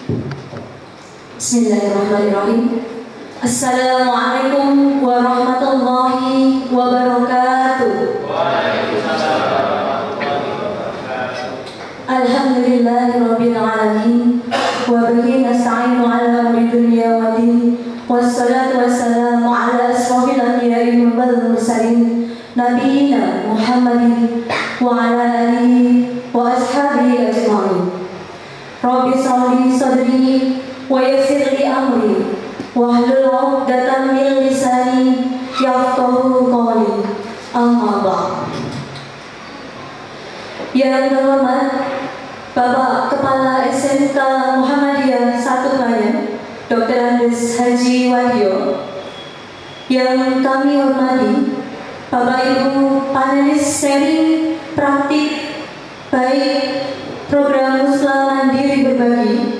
Bismillahirrahmanirrahim. Assalamualaikum warahmatullahi wabarakatuh. Alhamdulillahirabbil alamin wa bihi nasta'inu ala umuri dunya waddin wassalatu wassalamu ala asrofil anbiya'i wal mursalin nabiyina Muhammadin wa ala alihi wa ashabihi ajma'in. Rabbi shrah li sadri wa yassir li amri wahlul 'uqdatam min lisani yafqahu qawli. Amma ba'd. Yang terhormat Bapak Kepala SMK Muhammadiyah 1 Klayen, Dr. Andes Haji Wahyo. Yang kami hormati Bapak Ibu panelis sharing praktik baik program Muslim Mandiri Berbagi.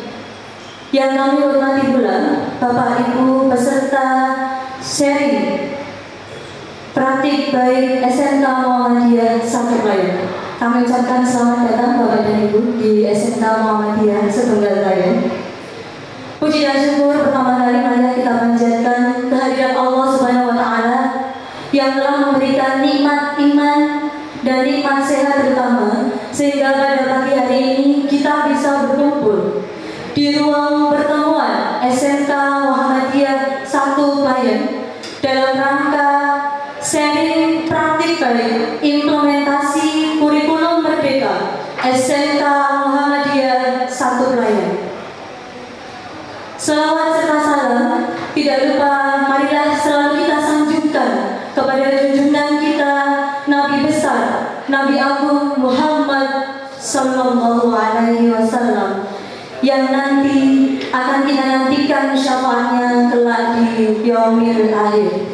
Yang kami hormati pula Bapak Ibu peserta sharing praktik baik SMK Muhammadiyah 1 Klayen. Kami ucapkan selamat datang Bapak dan Ibu di SMK Muhammadiyah Setunggal Klayen. Puji dan syukur pertama kali marilah kita panjatkan kehadirat Allah Subhanahu wa Ta'ala yang telah memberikan nikmat iman dan nikmat sehat terutama, sehingga pada pagi hari ini kita bisa berkumpul di ruang pertemuan SMK Muhammadiyah 1 Klayen dalam rangka sharing praktik baik implementasi kurikulum merdeka SMK Muhammadiyah 1 Klayen. Selawat serta salam tidak lupa marilah selalu kita sanjungkan kepada junjungan kita Nabi besar, Nabi Agung Muhammad Sallallahu Alaihi Wasallam, yang nanti akan kita nantikan syafaatnya kelak di yaumil akhir.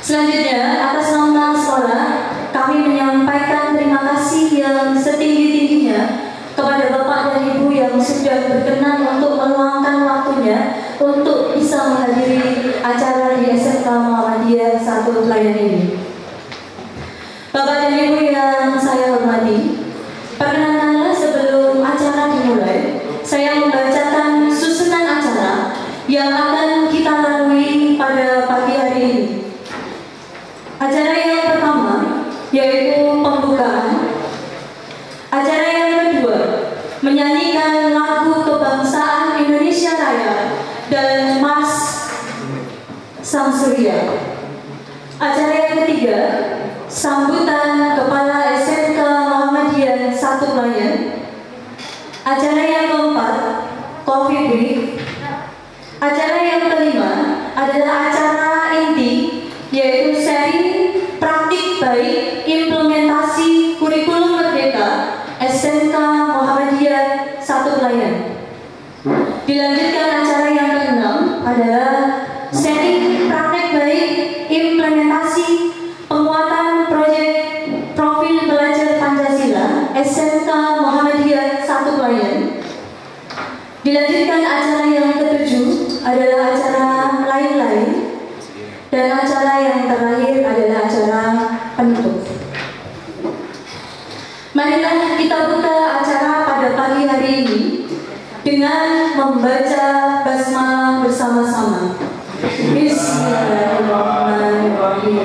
Selanjutnya, atas nama sekolah, kami menyampaikan terima kasih yang setinggi-tingginya kepada Bapak dan Ibu yang sudah berkenan untuk meluangkan waktunya untuk bisa menghadiri acara di SMK Muhammadiyah 1 Klayen ini. Bapak dan Ibu yang saya hormati, perkenankanlah sebelum acara dimulai, saya membacakan susunan acara yang akan kita lalui pada pagi hari ini. Acara yang pertama yaitu pembukaan. Acara yang kedua menyanyikan lagu kebangsaan Indonesia Raya dan Mars Sang Surya. Acara yang ketiga sambutan Kepala SMK Muhammadiyah 1 Klayen. Acara yang keempat coffee break. Acara yang kelima adalah acara inti, yaitu sharing praktik baik implementasi kurikulum merdeka SMK Muhammadiyah 1 Klayen. Dilanjutkan acara yang keenam adalah sharing praktik baik implementasi penguatan proyek profil belajar Pancasila SMK Muhammadiyah 1 Klayen. Dilanjutkan acara yang ketujuh adalah acara lain-lain. Dan acara yang terakhir adalah acara penutup. Marilah kita buka acara pada pagi hari ini dengan membaca basmalah bersama-sama. Bismillahirrahmanirrahim.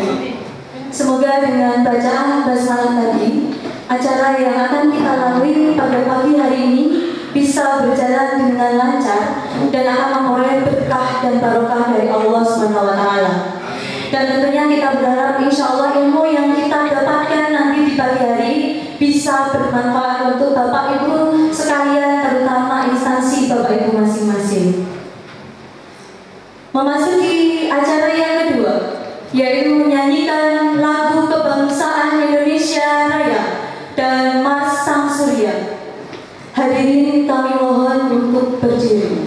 Semoga dengan bacaan basmalah tadi, acara yang akan kita lalui pada pagi hari ini bisa berjalan dengan lancar dan akan memperoleh berkah dan barokah dari Allah Subhanahu wa Ta'ala. Dan tentunya kita berharap insya Allah ilmu yang kita dapatkan nanti di pagi hari bisa bermanfaat untuk Bapak Ibu sekalian, terutama instansi Bapak Ibu masing-masing. Memasuki acara yang kedua, yaitu menyanyikan lagu kebangsaan Indonesia Raya dan Mars Sang Surya. Hadirin kami mohon untuk berdiri.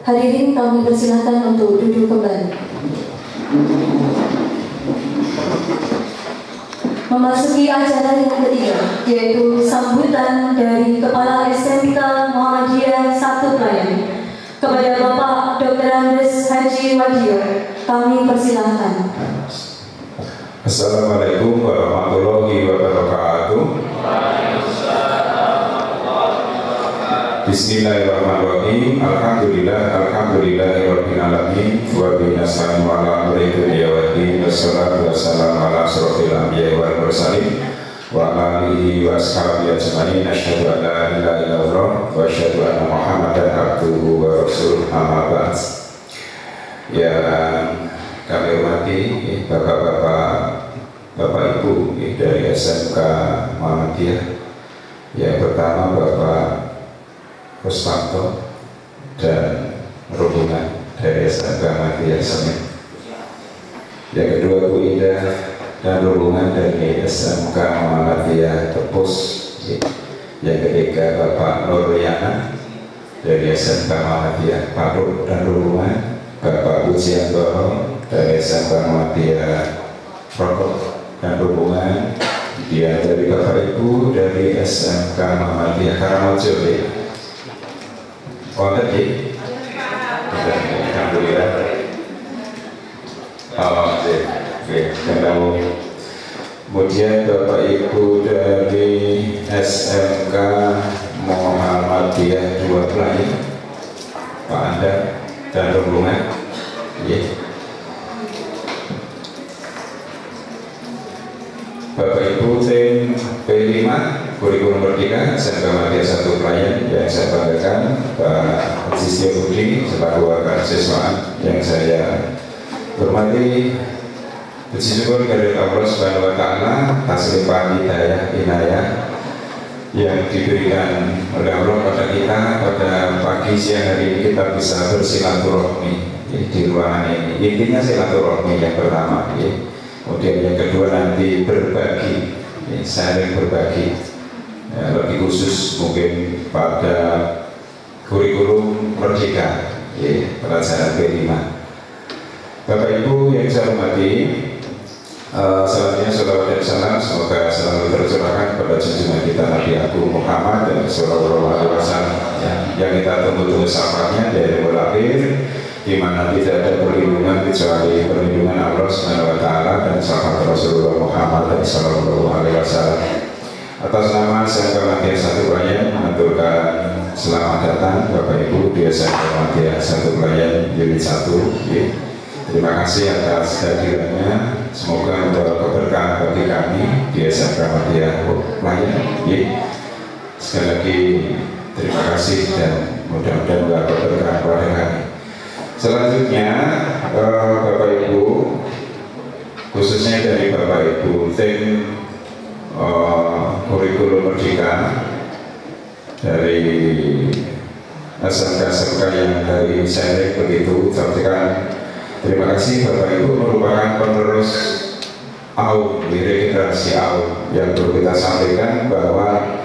Hadirin kami persilahkan untuk duduk kembali. Memasuki acara yang ketiga, yaitu sambutan dari Kepala SMK Muhammadiyah 1 Klayen kepada Bapak Dr. Andes Haji Wadio. Kami persilahkan. Assalamualaikum warahmatullahi wabarakatuh. Bismillahirrahmanirrahim. Alhamdulillahirabbil alamin wa bihi nasta'inu ala amri dunya waddin. Wassalatu wassalamu ala asyrofil anbiya'i wal mursalin wa ala alihi wa ashabihi ajmain. Asyhadu an la ilaha illallah wa asyhadu anna Muhammadan abduhu wa rasuluh. Amma ba'd. Yang kami hormati Bapak-bapak, Bapak Ibu dari SMK Muhammadiyah. Yang pertama Bapak Rusmanto dan rombongan dari SMK Muhammadiyah Semen. Yang kedua Bu Indah dan rombongan dari SMK Muhammadiyah Tepus. Yang ketiga Bapak Nurliana dari SMK Muhammadiyah Paduk dan rombongan. Bapak Pujianto dari SMK Muhammadiyah Rokok dan rombongan. Dia dari Bapak Ibu dari SMK Muhammadiyah Karamojo. Oke, alhamdulillah. Kemudian Bapak Ibu dari SMK Muhammadiyah 2 Klayen, Pak Anda dan rombongan. Bapak Ibu tim P5 Kurikulum Merdeka SMK Muhammadiyah 1 Klayen yang saya banggakan, Pak Haji Setiabudi selaku wakil siswaan yang saya hormati. Puji syukur kepada Allah Subhanahu wa Ta'ala atas limpahan hidayah inayah yang diberikan oleh Allah pada kita pada pagi siang hari ini kita bisa bersilaturahmi di ruangan ini. Intinya silaturahmi yang pertama, kemudian yang kedua nanti berbagi, saling berbagi, lebih khusus mungkin pada kurikulum merdeka, pelajaran P5. Bapak Ibu yang saya hormati, Selanjutnya salawat dan salam semoga selalu tercurahkan kepada junjungan kita Nabi Agung Muhammad dan Sallallahu Alaihi Wasallam yang kita tunggu-tunggu syafaatnya dari mulai di mana tidak ada perlindungan kecuali perlindungan Allah Subhanahu Wa Taala dan syafaat Rasulullah Muhammad Sallallahu Alaihi Wasallam. Atas nama SMK Muhammadiyah Satu Pelayan mengaturkan selamat datang Bapak Ibu di SMK Muhammadiyah Satu Pelayan Unit 1. Terima kasih atas kehadirannya. Semoga membawa keberkahan bagi kami di SMK Muhammadiyah Pelayan. Sekali lagi terima kasih dan mudah-mudahan membawa keberkahan pada kami. Selanjutnya Bapak Ibu, khususnya dari Bapak Ibu tim kurikulum Merdeka dari SMK yang dari saya begitu sampaikan. Terima kasih Bapak Ibu merupakan penerus AUM, regenerasi AUM yang perlu kita sampaikan bahwa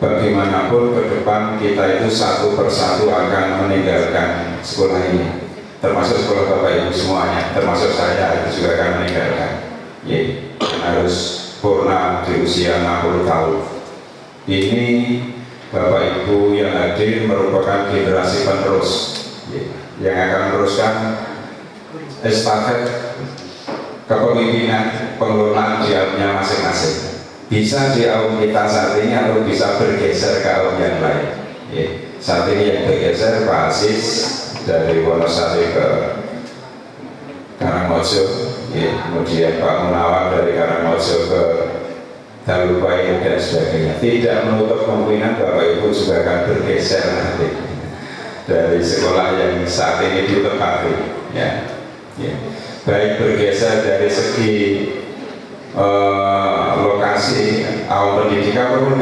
bagaimanapun ke depan kita itu satu persatu akan meninggalkan sekolah ini, termasuk sekolah Bapak Ibu semuanya, termasuk saya itu juga akan meninggalkan. Harus purna di usia 60 tahun. Ini Bapak Ibu yang hadir merupakan generasi penerus yang akan meneruskan estafet kepemimpinan pengelolaan di AUM-nya masing-masing. Bisa di AUM kita saat ini atau bisa bergeser ke AUM yang lain. Saat ini yang bergeser Pak Aziz dari Wonosari ke Karangmojo, kemudian Pak Munawar dari Karangmojo ke Dalupai dan sebagainya. Tidak menutup kemungkinan Bapak Ibu juga akan bergeser nanti dari sekolah yang saat ini ditempati. Baik bergeser dari segi lokasi AUM pendidikan maupun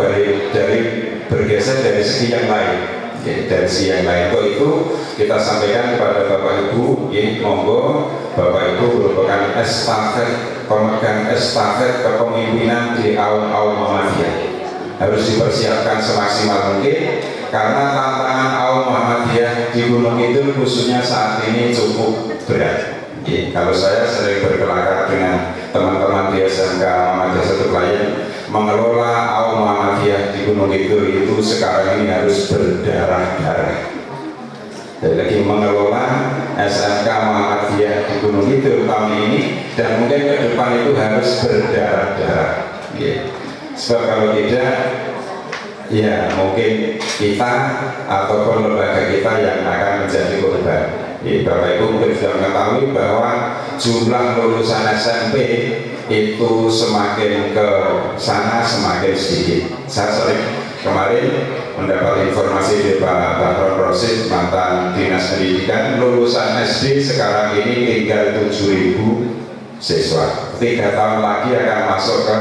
dari bergeser dari segi yang lain. Dari segi yang lain itu kita sampaikan kepada Bapak Ibu, monggo Bapak Ibu merupakan estafet, pemegang estafet kepemimpinan di AUM Muhammadiyah. Harus dipersiapkan semaksimal mungkin karena tantangan AUM Muhammadiyah di Gunung Kidul khususnya saat ini cukup berat. Kalau saya sering berkelakar dengan teman-teman di SMK Muhammadiyah Satu Pelayan, mengelola AUM Muhammadiyah di Gunung Kidul itu sekarang ini harus berdarah-darah. Jadi lagi mengelola SMK Muhammadiyah di Gunung Kidul tahun ini dan mungkin ke depan itu harus berdarah-darah. Sebab kalau tidak, ya mungkin kita ataupun lembaga kita yang akan menjadi korban. Bapak Ibu mungkin sudah mengetahui bahwa jumlah lulusan SMP itu semakin ke sana semakin sedikit. Saya sering kemarin mendapat informasi dari Pak Bahron Rosid, mantan Dinas Pendidikan, lulusan SD sekarang ini tinggal 7.000 siswa. 3 tahun lagi akan masuk ke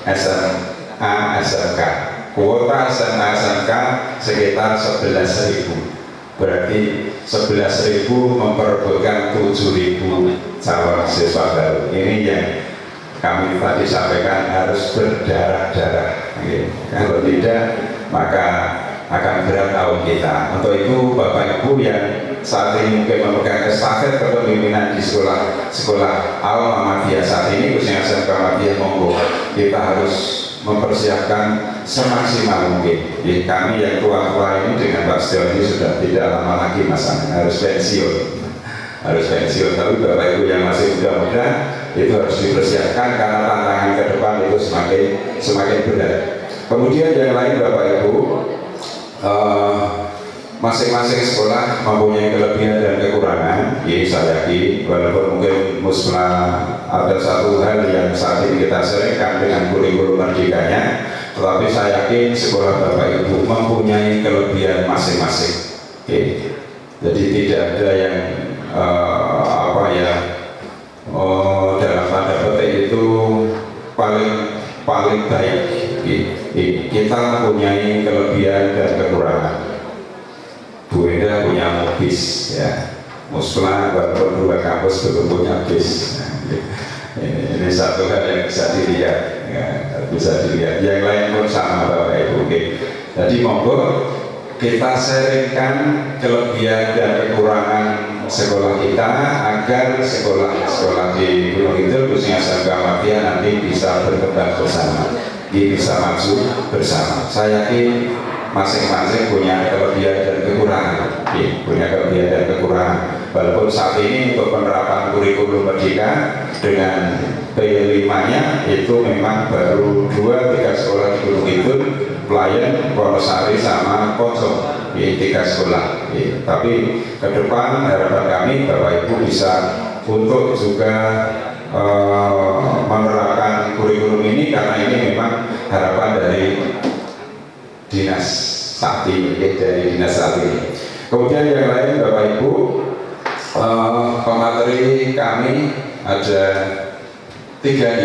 SMA SMK. Kuota SMA SMK sekitar 11.000. Berarti 11.000 memperebutkan 7.000 calon siswa baru. Ini yang kami tadi sampaikan harus berdarah-darah. Kalau tidak maka akan berat AUM kita. Untuk itu Bapak Ibu yang saat ini mungkin memegang estafet kepemimpinan di sekolah AUM Muhammadiyah saat ini, khususnya SMK Muhammadiyah, monggo kita harus mempersiapkan semaksimal mungkin. Kami yang tua-tua ini dengan Pak Setiawan ini sudah tidak lama lagi harus pensiun. Tapi Bapak Ibu yang masih muda-muda itu harus dipersiapkan karena tantangan ke depan itu semakin berat. Kemudian yang lain Bapak Ibu, masing-masing sekolah mempunyai kelebihan dan kekurangan. Saya yakin walaupun mungkin ada satu hal yang saat ini kita seringkan dengan kurikulum merdekanya, tetapi saya yakin sekolah Bapak Ibu mempunyai kelebihan masing-masing. Jadi tidak ada yang dalam tanda petik itu paling baik. Kita mempunyai kelebihan dan kekurangan. Bu Enda punya bis, Musla walaupun dua kampus belum punya bis. Ini satu hal yang bisa dilihat, Yang lain pun sama Bapak Ibu. Jadi monggo kita sharingkan kelebihan dan kekurangan sekolah kita agar sekolah-sekolah di Gunung Kidul khususnya SMK Muhammadiyah nanti bisa berkembang bersama, bisa maju bersama. Saya yakin masing-masing punya kelebihan dan kekurangan, walaupun saat ini untuk penerapan kurikulum merdeka dengan P5-nya itu memang baru 2-3 sekolah di Gunung Kidul, Pelayan, Wonosari sama Pocong, 3 sekolah. Tapi ke depan harapan kami Bapak Ibu bisa untuk juga menerapkan kurikulum ini, karena ini memang harapan dari dinas sakti, dari dinas sakti. Kemudian yang lain Bapak Ibu, pemateri kami ada 3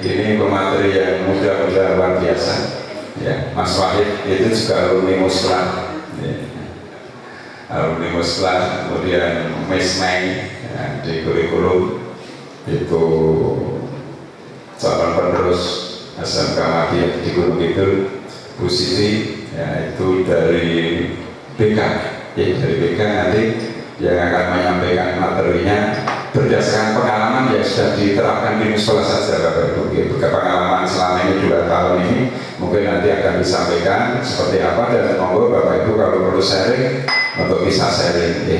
ini pemateri yang muda-muda luar biasa. Ya, Mas Wahid itu juga alumni Muslah, alumni Muslah, kemudian Miss Mei ya, di kurikulum itu calon penerus SMK Muhammadiyah di Gunung Kidul. Bu Siti ya, itu dari BK, ya, dari BK nanti yang akan menyampaikan materinya berdasarkan pengalaman yang sudah diterapkan di musola saja Bapak Ibu. Pengalaman selama ini 2 tahun ini mungkin nanti akan disampaikan seperti apa, dan monggo Bapak Ibu kalau perlu sharing untuk bisa sharing,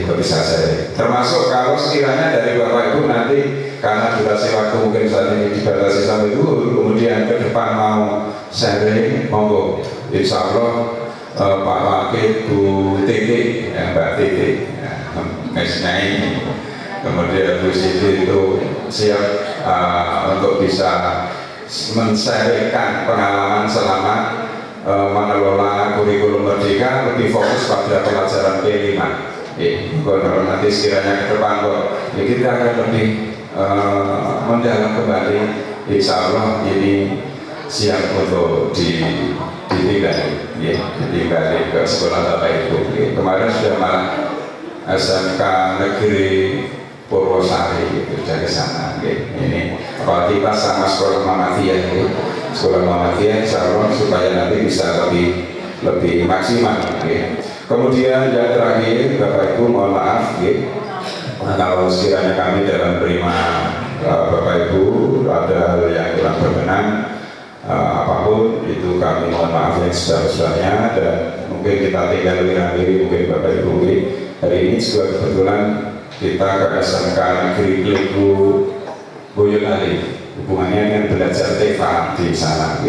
termasuk kalau sekiranya dari Bapak Ibu nanti karena durasi waktu mungkin saat ini dibatasi sampai dulu, kemudian ke depan mau sharing, monggo. Insya Allah Pak Wakil, Bu Titi, ya, Mbak Titi, ya, ini, kemudian Bu Siti itu siap untuk bisa men-sharingkan pengalaman selama mengelola kurikulum merdeka, lebih fokus pada pelajaran P5. Kalau nanti sekiranya ke depan ya kita akan lebih mendalam kembali, insya Allah ini siap untuk ditinggali ke sekolah Bapak Ibu. Kemarin sudah malah SMK Negeri Purwosari sudah ke sana. Ini apalagi pas sama sekolah Muhammadiyah, sekolah Muhammadiyah insya Allah supaya nanti bisa lebih maksimal. Kemudian yang terakhir Bapak Ibu mohon maaf, kalau sekiranya kami dalam menerima Bapak Ibu ada hal yang kurang berkenan apapun itu kami mohon maaf yang sebesar-besarnya, dan mungkin kita tinggal diri mungkin Bapak Ibu. Hari ini juga kebetulan kita ke SMK Negeri Pleku Boyolali, hubungannya dengan belajar TEFA di sana.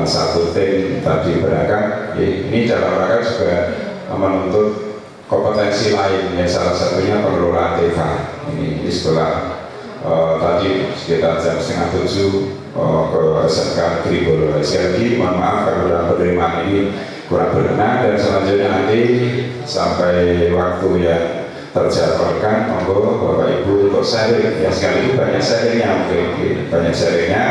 Satu tim tadi berangkat, ini dalam rangka juga menuntut kompetensi lain, ya, salah satunya pengelolaan TEFA. Ini di sekolah tadi sekitar jam 6:30 ke SMK Negeri Boyolali. Sekali lagi mohon maaf kalau dalam penerimaan ini kurang berkenan, dan selanjutnya nanti sampai waktu yang terjadwalkan monggo Bapak Ibu untuk sharing, ya, sekali lagi banyak sharingnya, mungkin banyak sharingnya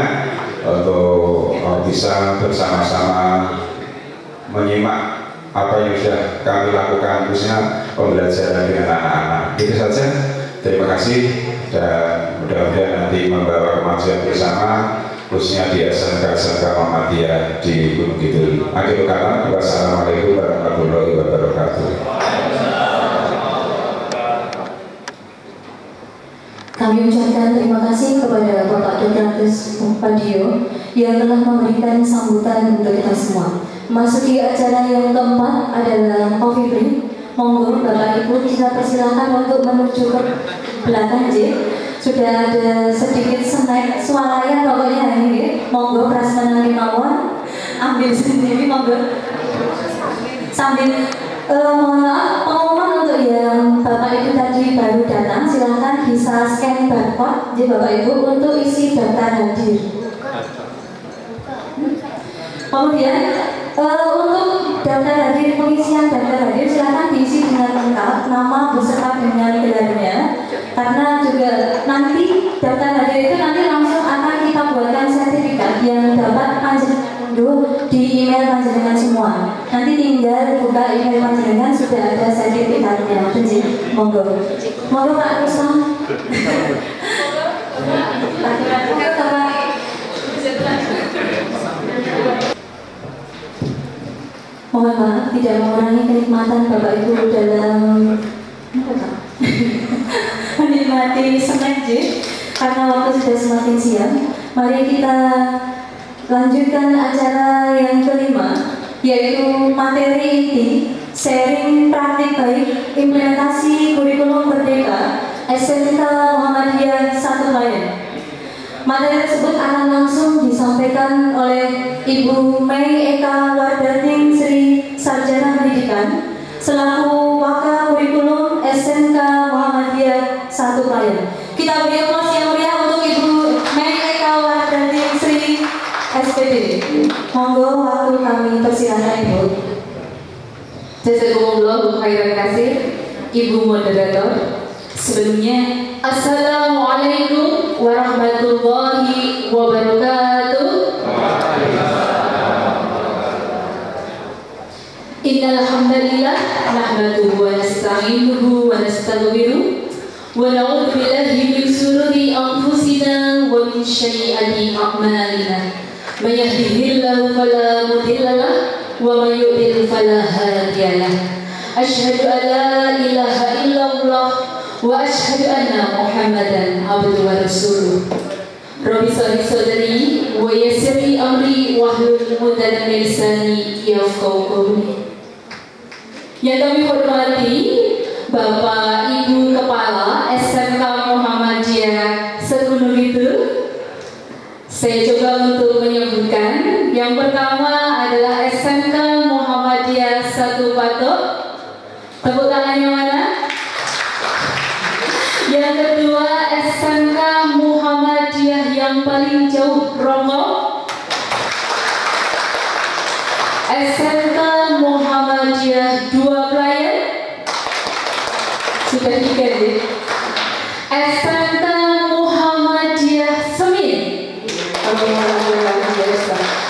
untuk bisa bersama-sama menyimak apa yang sudah kami lakukan, khususnya pembelajaran dengan anak-anak. Itu saja, terima kasih, dan mudah-mudahan nanti membawa kemajuan bersama khususnya di SMK Muhammadiyah di Gunung Kidul. Akhirul kalam, wassalamualaikum warahmatullahi wabarakatuh. Kami ucapkan terima kasih kepada Bapak Dr. Andes Padio yang telah memberikan sambutan untuk kita semua. Memasuki acara yang keempat adalah coffee break. Monggo Bapak Ibu kita persilakan untuk menuju ke belakang J. Sudah ada sedikit snack swalayan pokoknya ini. Monggo prasmanan kemauan ambil sendiri, monggo. Sambil mohon maaf, pengumuman untuk yang Bapak Ibu tadi baru datang, silahkan bisa scan barcode di Bapak Ibu untuk isi daftar hadir. Kemudian untuk daftar hadir, pengisian daftar hadir silahkan diisi dengan lengkap, nama beserta dengan gelarnya, karena juga nanti daftar hadir itu nanti langsung akan kita buatkan sertifikat yang dapat panjenengan unduh di email panjenengan semua. Nanti tinggal buka email panjenengan, sudah ada sertifikatnya. Monggo, monggo Pak Rusam. mohon maaf tidak mengurangi kenikmatan Bapak Ibu dalam menikmati Senin karena waktu sudah semakin siang. Mari kita lanjutkan acara yang kelima, yaitu materi inti sharing praktik baik implementasi kurikulum merdeka SMK Muhammadiyah 1 Klayen. Materi tersebut akan langsung disampaikan oleh Ibu Mei Eka Wardaning Sri Sarjana Pendidikan selaku Waka Kurikulum SMK Muhammadiyah 1 Klayen. Kita beri aplaus yang meriah untuk Ibu Mei Eka Wardaning Sri SPD. Monggo waktu kami persilakan Ibu. Jazakumullah khairan katsir, Ibu moderator. Sebelumnya, Assalamualaikum warahmatullahi wabarakatuh. Innal hamdalillah nahmaduhu wa nasta'inuhu wa nastaghfiruh wa na'udzu billahi min shururi anfusina wa min sayyiati a'malina. May yahdihillahu fala mudilla lahu wa may yudlil fala hadiya lahu. Asyhadu an la ilaha illallah wa asyhadu anna Muhammadan abduhu wa rasuluh. Rabbi sholli sadri wa yassirli amri wahlul 'uqdatam min lisani yafqahu qawli. Yang kami hormati Bapak Ibu Kepala SMK Muhammadiyah Segunung itu, saya coba untuk menyebutkan. Yang pertama adalah SMK Muhammadiyah 1 Patok. Tepuk tangannya mana? Yang kedua SMK Muhammadiyah yang paling jauh Rongkong. SMK Muhammadiyah 2 Klayen. Sudah 3 ya. SMK Muhammadiyah Semin.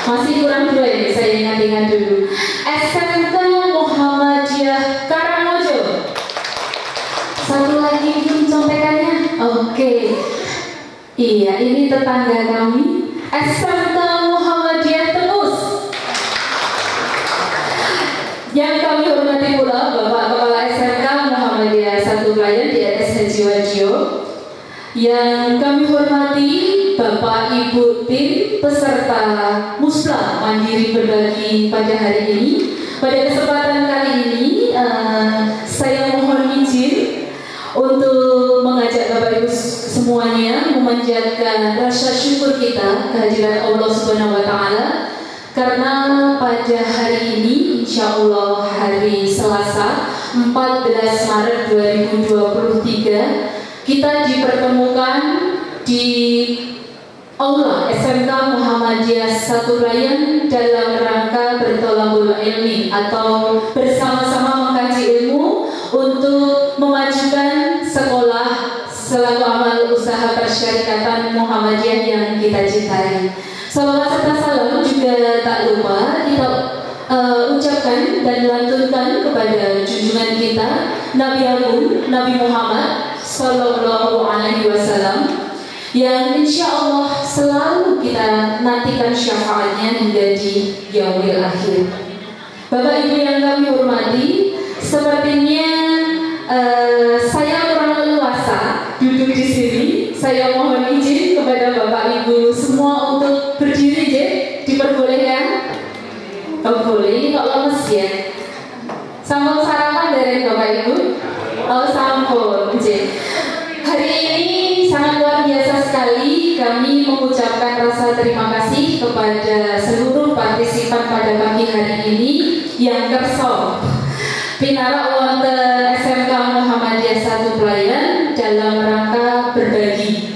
Masih kurang 2 ya, saya ingat-ingat dulu. SMK Muhammadiyah Karangmojo. Satu lagi belum contekannya. Oke. Iya, ini tetangga kami. SMK Muhammadiyah Tebus. Yang kami hormati pula Bapak Kepala SMK Muhammadiyah 1 Klayen DRS Haji Wadio. Yang kami hormati Bapak Ibu tim peserta Muslah Mandiri Berbagi pada hari ini. Pada kesempatan kali ini saya mohon izin untuk mengajak Bapak Ibu semuanya memanjatkan rasa syukur kita kehadiran Allah Subhanahu wa Ta'ala, karena pada hari ini insya Allah hari Selasa 14 Maret 2023 kita dipertemukan di Aula SMK Muhammadiyah 1 Klayen dalam rangka bertolabul ilmi atau bersama-sama mengkaji ilmu untuk memajukan sekolah selaku amal usaha persyarikatan Muhammadiyah yang kita cintai. Salawat serta salam juga tak lupa kita ucapkan dan lantunkan kepada junjungan kita Nabi Agung Nabi Muhammad Sallallahu Alaihi Wasallam, yang insya Allah selalu kita nantikan syafaatnya hingga di yaumil akhir. Bapak Ibu yang kami hormati, sepertinya saya kurang leluasa duduk di sini. Saya mohon izin kepada Bapak Ibu semua untuk berdiri, diperbolehkan? Oh boleh, ini kok lemes ya? Sambal sarapan dari Bapak Ibu? Oh sampun, hari ini sangat luar biasa sekali kami mengucapkan rasa terima kasih kepada seluruh partisipan pada pagi hari ini yang kerso pinarak wonten SMK Muhammadiyah 1 Klayen dalam rangka berbagi.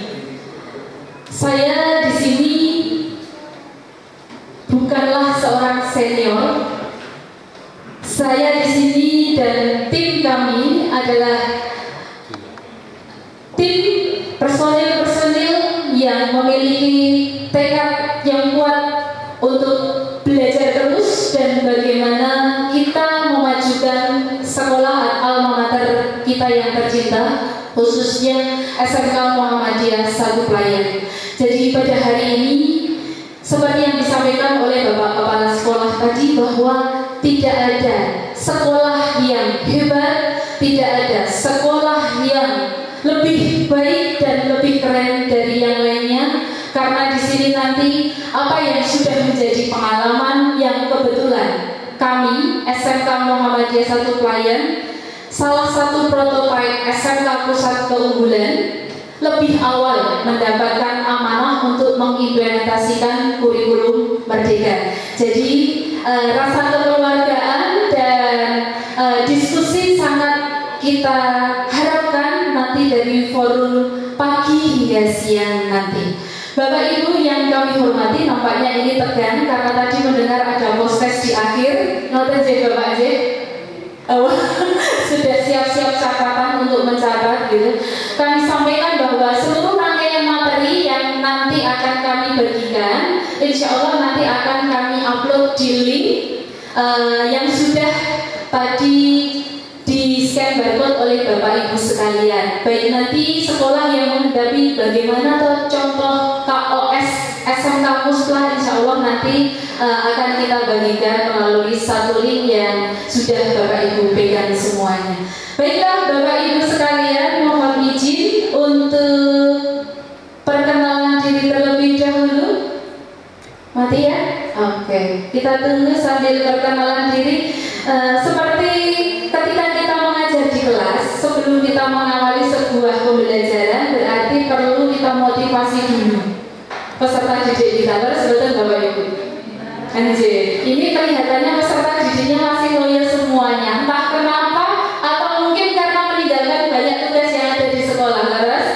Saya di sini bukanlah seorang senior. Saya di sini dan tim kami adalah tim personil-personil yang memiliki tekad yang kuat untuk belajar terus dan bagaimana kita memajukan sekolah alma mater kita yang tercinta, khususnya SMK Muhammadiyah 1 Klayen. Jadi pada hari ini seperti yang disampaikan oleh Bapak Kepala Sekolah tadi, bahwa tidak ada sekolah yang hebat, tidak ada sekolah yang lebih baik dan lebih keren dari yang lainnya, karena di sini nanti apa yang sudah menjadi pengalaman yang kebetulan kami SMK Muhammadiyah 1 Klayen, salah satu prototipe SMK Pusat Keunggulan, lebih awal mendapatkan amanah untuk mengimplementasikan kurikulum Merdeka. Jadi rasa kekeluargaan dan diskusi sangat kita harapkan nanti dari forum pagi hingga siang nanti. Bapak Ibu yang kami hormati, nampaknya ini tegang karena tadi mendengar ada proses di akhir. Noten ya Bapak J. Sudah siap-siap catatan untuk mencatat gitu. Kami sampaikan bahwa seluruh rangkaian materi yang nanti akan kami bagikan, insya Allah nanti akan kami upload di link yang sudah tadi di scan barcode oleh Bapak Ibu sekalian. Baik nanti sekolah yang menghadapi bagaimana contoh KOS SMK Muslah, insya Allah nanti akan kita bagikan melalui satu link yang sudah Bapak Ibu pegang semuanya. Baiklah Bapak Ibu sekalian, mohon izin untuk perkenalan diri terlebih dahulu. Mati ya? Oke, kita tunggu sambil perkenalan diri. Seperti ketika kita mengajar di kelas, sebelum kita mengawali sebuah pembelajaran, berarti perlu kita motivasi dulu peserta didik kita. Betul Bapak Ibu? Anjir, ini kelihatannya peserta didiknya masih loyal semuanya. Entah kenapa, atau mungkin karena meninggalkan banyak tugas yang ada di sekolah. Laras?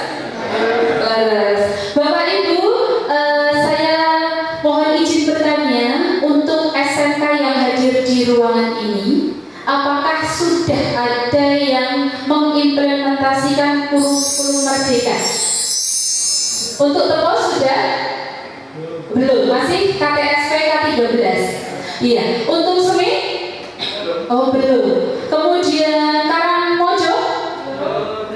Bapak Ibu, saya mohon izin bertanya untuk SMK yang hadir di ruangan ini, apakah sudah ada yang mengimplementasikan kurikulum Merdeka? Untuk Tepo sudah? Belum, masih KTSP K13. Iya, untuk Semi? Oh belum. Kemudian Karangmojo?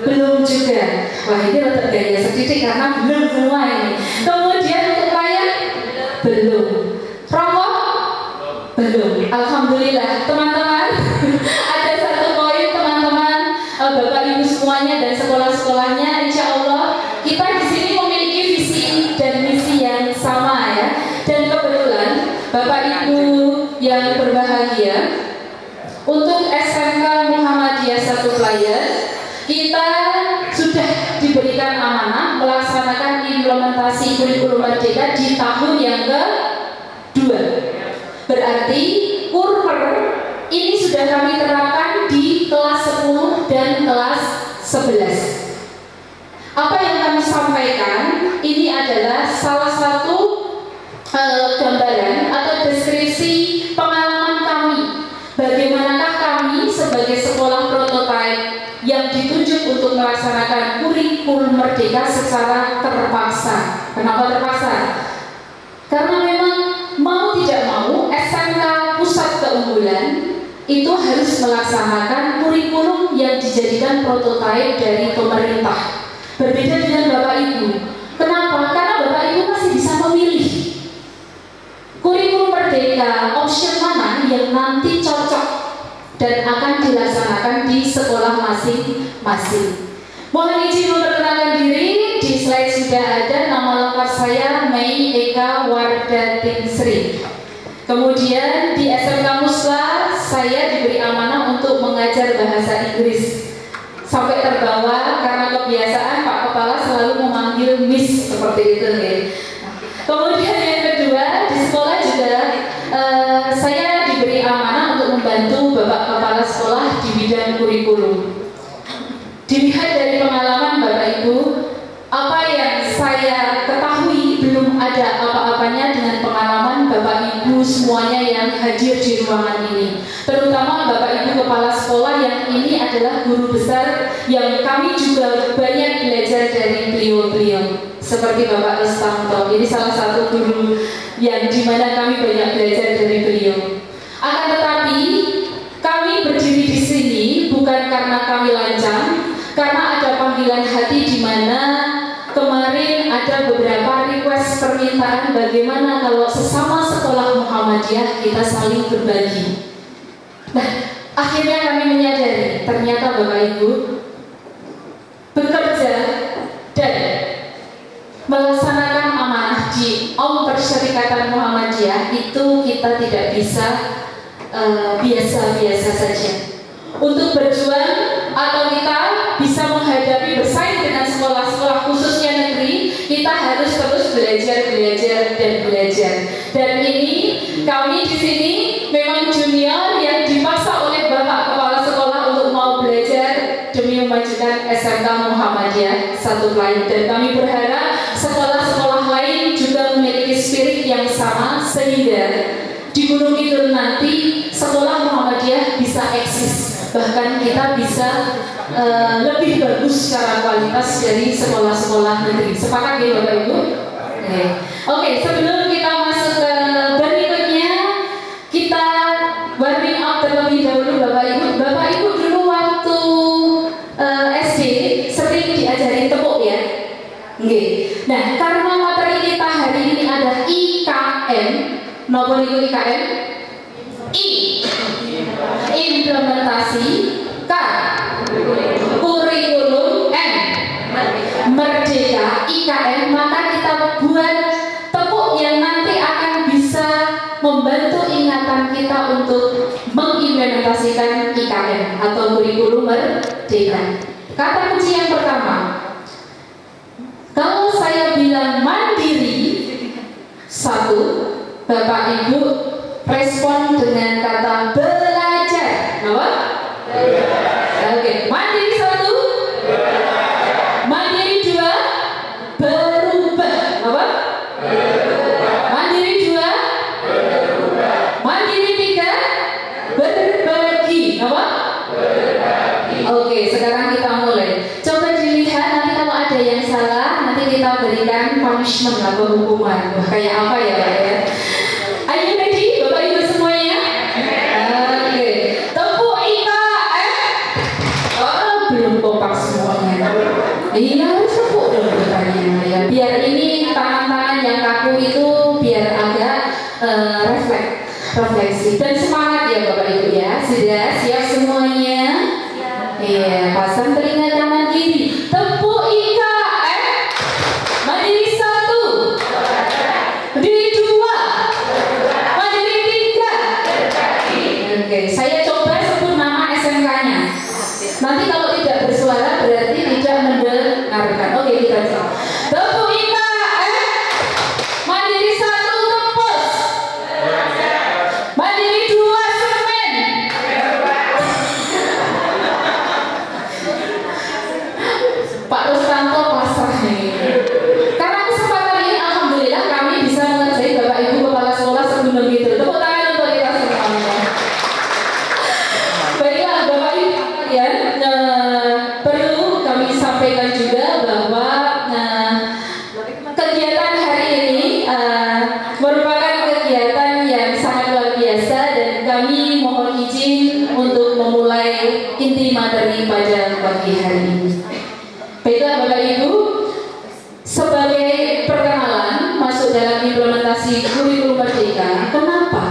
Belum juga. Wah ini tetap gaya sedikit karena belum semua ini. Kemudian untuk Klayen? Belum. Rokok? Belum. Alhamdulillah teman-teman. Ada satu poin teman-teman, Bapak Ibu semuanya dan sekolah-sekolahnya, insya Allah kita di sini memiliki visi dan misi yang sama ya. Dan kebetulan Bapak Ibu yang berbahagia, untuk SMK Muhammadiyah 1 Klayen kita sudah diberikan amanah melaksanakan implementasi kurikulum Merdeka di tahun yang kedua. Berarti kurmer ini sudah kami terapkan di kelas 10 dan kelas 11. Apa yang kami sampaikan ini adalah salah satu gambaran atau deskripsi pengalaman kami. Bagaimanakah kami sebagai sekolah prototipe yang ditunjuk untuk melaksanakan kurikulum Merdeka secara terpaksa. Kenapa terpaksa? Karena memang mau tidak mau SMK Pusat Keunggulan itu harus melaksanakan kurikulum yang dijadikan prototipe dari pemerintah. Berbeda dengan Bapak Ibu. Kenapa? Karena Bapak Ibu masih bisa memilih kurikulum Merdeka option mana yang nanti cocok dan akan dilaksanakan di sekolah masing-masing. Mohon izin memperkenalkan diri. Di slide sudah ada nama lengkap saya, Mei Eka Wardatinsri. Kemudian di SMK Muslah saya diberi amanah untuk mengajar bahasa Inggris. Sampai terbawa karena kebiasaan Pak Kepala selalu memanggil Miss seperti itu nih. Kemudian yang kedua, di sekolah juga saya diberi amanah untuk membantu Bapak Kepala Sekolah di bidang kurikulum. Dilihat dari pengalaman Bapak Ibu, apa yang saya ketahui belum ada apa-apanya dengan pengalaman Bapak Ibu semuanya yang hadir di ruangan ini. Terutama Bapak Ibu Kepala Sekolah yang ini adalah guru besar yang kami juga banyak belajar dari beliau-beliau. Seperti Bapak Restanto, ini salah satu guru yang dimana kami banyak belajar dari beliau. Akan tetapi kami berdiri di sini bukan karena kami lancang, karena ada panggilan hati di mana kemarin ada beberapa request permintaan bagaimana kalau sesama sekolah Muhammadiyah kita saling berbagi. akhirnya kami menyadari ternyata Bapak Ibu bekerja dan melaksanakan amanah di Perserikatan Muhammadiyah itu kita tidak bisa biasa-biasa saja. Untuk berjuang atau kita bisa menghadapi bersaing dengan sekolah-sekolah khususnya negeri, kita harus terus belajar dan belajar. Dan ini kami di sini memang junior yang dipaksa oleh Bapak Kepala Sekolah untuk mau belajar demi memajukan SMK Muhammadiyah Satu Klayen. Dan kami berharap sekolah-sekolah lain juga memiliki spirit yang sama sehingga di Gunung Kidul nanti sekolah Muhammadiyah bisa eksis. Bahkan kita bisa lebih bagus secara kualitas dari sekolah-sekolah negeri. Sepakat ya Bapak Ibu? Oke, sebelum kita masuk ke berikutnya, kita warming up terlebih dahulu Bapak Ibu. Bapak Ibu dulu waktu SD sering diajarin tepuk ya? Nah, karena materi kita hari ini ada IKM. Napa niku IKM? I implementasi, K kurikulum, N merdeka, IKM. Maka kita buat tepuk yang nanti akan bisa membantu ingatan kita untuk mengimplementasikan IKM atau kurikulum merdeka. Kata kunci yang pertama, kalau saya bilang mandiri, satu, Bapak Ibu respon dengan kata belajar. Apa? Oke, mandiri satu, mandiri dua, berubah. Apa? Mandiri dua, mandiri tiga, berbagi. Apa? Oke, sekarang kita mulai. Coba dilihat nanti kalau ada yang salah, nanti kita berikan punishment atau hukuman. Wah, kayak apa ya Pak ya? Are you ready, Bapak Ibu semuanya? Oke, tepuk IKM. Oh, belum kompak semuanya. Iya, harus tepuk dong bertanya ya. Biar ini tangan-tangan yang kaku itu biar agak refleksi dan semangat ya Bapak Ibu ya. Sudah siap semuanya? Iya, pasang telinga kanan kiri. Tepuk IKM. Mandiri satu, mandiri dua, mandiri tiga. Oke, saya coba sebut nama SMK-nya. Nanti kalau tidak bersuara berarti tidak mendengarkan. Oke, kita coba. Tepuk IKM. Mandiri satu, tepus. Mandiri dua, semen. Pak Rustanto pasrah nih. Karena kesempatan ini alhamdulillah kami bisa mengerjai Bapak Ibu Kepala Sekolah sebelum itu. Tepuk tangan untuk kita semuanya. Baiklah Bapak Ibu ya, perlu kami sampaikan juga bahwa kegiatan hari ini merupakan kegiatan yang sangat luar biasa dan kami mohon izin untuk memulai inti materi pada pagi hari ini. Baiklah Bapak Ibu, sebagai perkenalan masuk dalam implementasi kurikulum merdeka, kenapa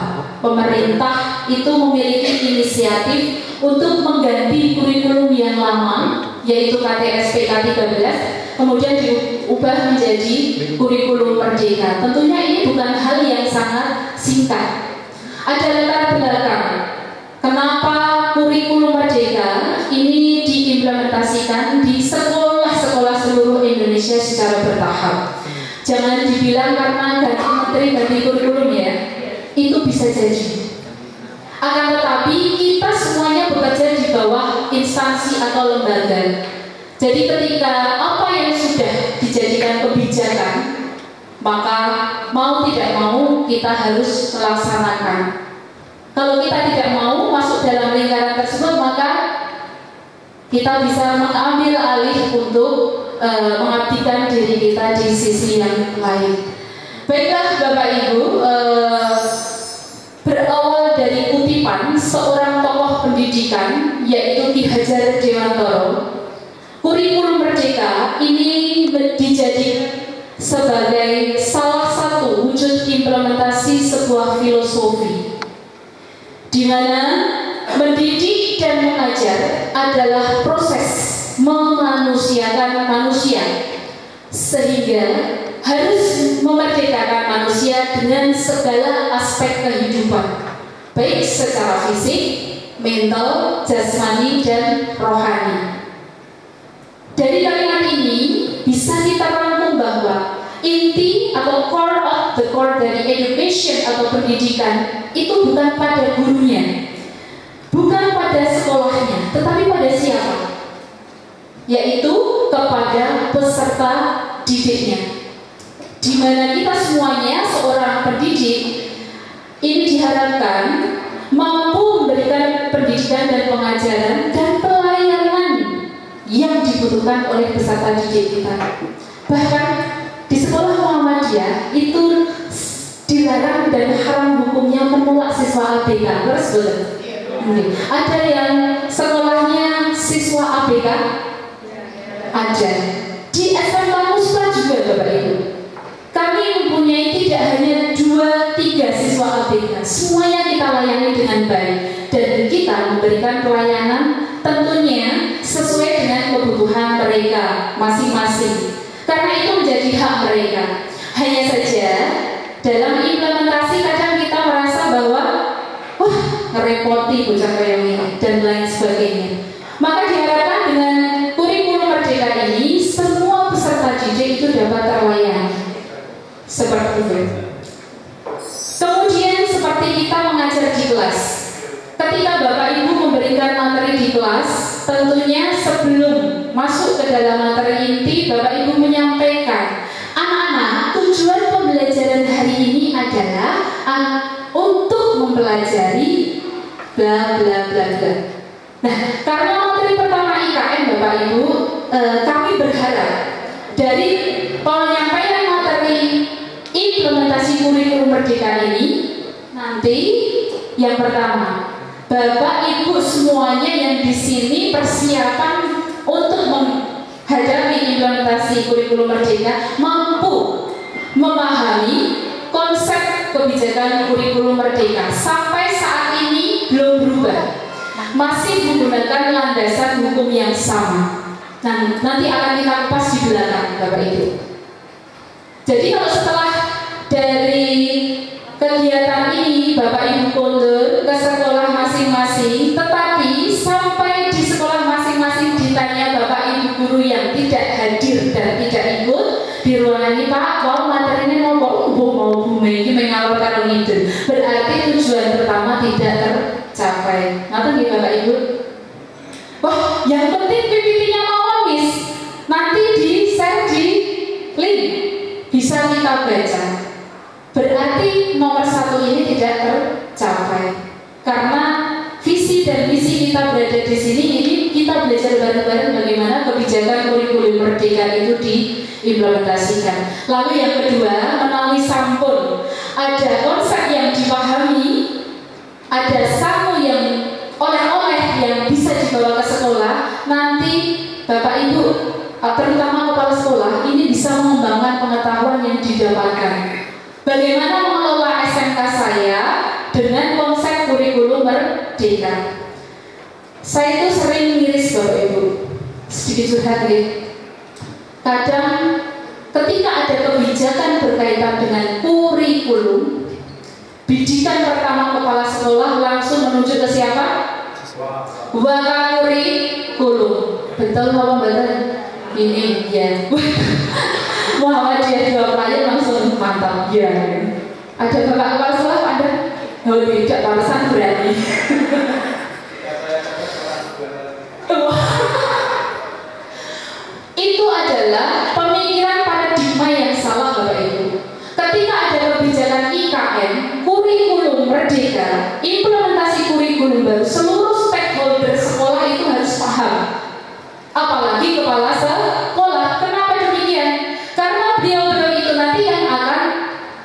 pemerintah itu memiliki inisiatif untuk mengganti kurikulum yang lama, yaitu KTSP K13, kemudian diubah menjadi kurikulum merdeka. Tentunya ini bukan hal yang sangat singkat. Ada latar belakang kenapa kurikulum merdeka ini diimplementasikan di sekolah-sekolah seluruh Indonesia secara bertahap. Jangan dibilang karena ganti menteri ganti kurikulum ya, itu bisa jadi. Akan tetapi kita semuanya bekerja di bawah instansi atau lembaga. Jadi ketika apa yang sudah dijadikan kebijakan, maka mau tidak mau kita harus melaksanakan. Kalau kita tidak mau masuk dalam lingkaran tersebut, maka kita bisa mengambil alih untuk mengabdikan diri kita di sisi yang lain. Baiklah Bapak Ibu, berawal dari kutipan seorang tokoh pendidikan yaitu Ki Hajar Dewantoro, kurikulum merdeka ini dijadikan sebagai salah satu wujud implementasi sebuah filosofi di mana mendidik mendidik dan mengajar adalah proses memanusiakan manusia, sehingga harus memerdekakan manusia dengan segala aspek kehidupan, baik secara fisik, mental, jasmani, dan rohani. Dari kalimat ini bisa kita rangkum bahwa inti atau core of the core dari education atau pendidikan itu bukan pada gurunya, bukan pada sekolahnya, tetapi pada siapa? Yaitu kepada peserta didiknya. Di mana kita semuanya seorang pendidik ini diharapkan mampu memberikan pendidikan dan pengajaran dan pelayanan yang dibutuhkan oleh peserta didik kita. Bahkan di sekolah Muhammadiyah itu dilarang dan haram hukumnya menolak siswa ABK. Terus betul. Ada yang sekolahnya siswa ABK? Ada. Di SMK Musra juga Bapak Ibu. Kami mempunyai tidak hanya 2-3 siswa ABK, semuanya kita layani dengan baik dan kita memberikan pelayanan tentunya sesuai dengan kebutuhan mereka masing-masing. Karena itu menjadi hak mereka. Hanya saja dalam implementasi kadang kita merasa bahwa wah ngerepoti bocah kayak ini dan lain sebagainya. Maka diharapkan dengan kurikulum merdeka ini semua peserta didik itu dapat terlayani. Seperti itu. Kemudian seperti kita mengajar di kelas. Ketika Bapak Ibu memberikan materi di kelas, tentunya sebelum masuk ke dalam materi inti, Bapak Ibu menyampaikan, anak-anak, tujuan pembelajaran hari ini adalah untuk mempelajari bla bla bla bla. Nah, karena materi pertama IKN Bapak Ibu, kami berharap dari penyampaian materi implementasi kurikulum merdeka ini, nanti yang pertama, Bapak Ibu semuanya yang di sini persiapan untuk menghadapi implementasi kurikulum merdeka mampu memahami konsep kebijakan kurikulum merdeka. Sampai saat ini belum berubah, masih menggunakan landasan hukum yang sama. Nah, nanti akan kita kupas di belakang Bapak Ibu. Jadi kalau setelah dari kegiatan ini Bapak Ibu kundur ke sekolah masing-masing, tetapi sampai di sekolah masing-masing ditanya Bapak Ibu guru yang tidak hadir dan tidak ikut di ruangan ini, Pak, mau materinya mau bumi ini mengalur karo ngidul, berarti tujuan pertama tidak tercapai. Ngaten nggih Bapak Ibu? Wah, yang penting PPT-nya mau Miss, nanti di share di link bisa kita baca. Berarti nomor 1 ini tidak tercapai karena visi dan misi kita berada di sini. Ini kita belajar bareng-bareng bagaimana kebijakan kurikulum merdeka itu diimplementasikan. Lalu yang kedua, menawi sampun ada konsep yang dipahami, ada samu yang oleh-oleh yang bisa dibawa ke sekolah, nanti Bapak Ibu terutama kepala sekolah ini bisa mengembangkan pengetahuan yang didapatkan. Bagaimana mengelola SMK saya dengan konsep kurikulum merdeka. Saya itu sering miris Bapak Ibu, sedikit curhat nih. Kadang ketika ada kebijakan berkaitan dengan kurikulum, bidikan pertama kepala sekolah langsung menuju ke siapa? Wakakurikulum. Betul apa betul? Ini ya. Muhammadiyah 2 klien langsung mantap ya. Ada bapak kepala sekolah ada? Oh tidak, balasan berani. Itu adalah pemikiran paradigma yang salah Bapak Ibu. Ketika ada kebijakan IKN, kurikulum merdeka, implementasi kurikulum baru, seluruh stakeholder sekolah itu harus paham. Apalagi kepala sekolah. Kenapa demikian? Karena beliau-beliau itu nanti yang akan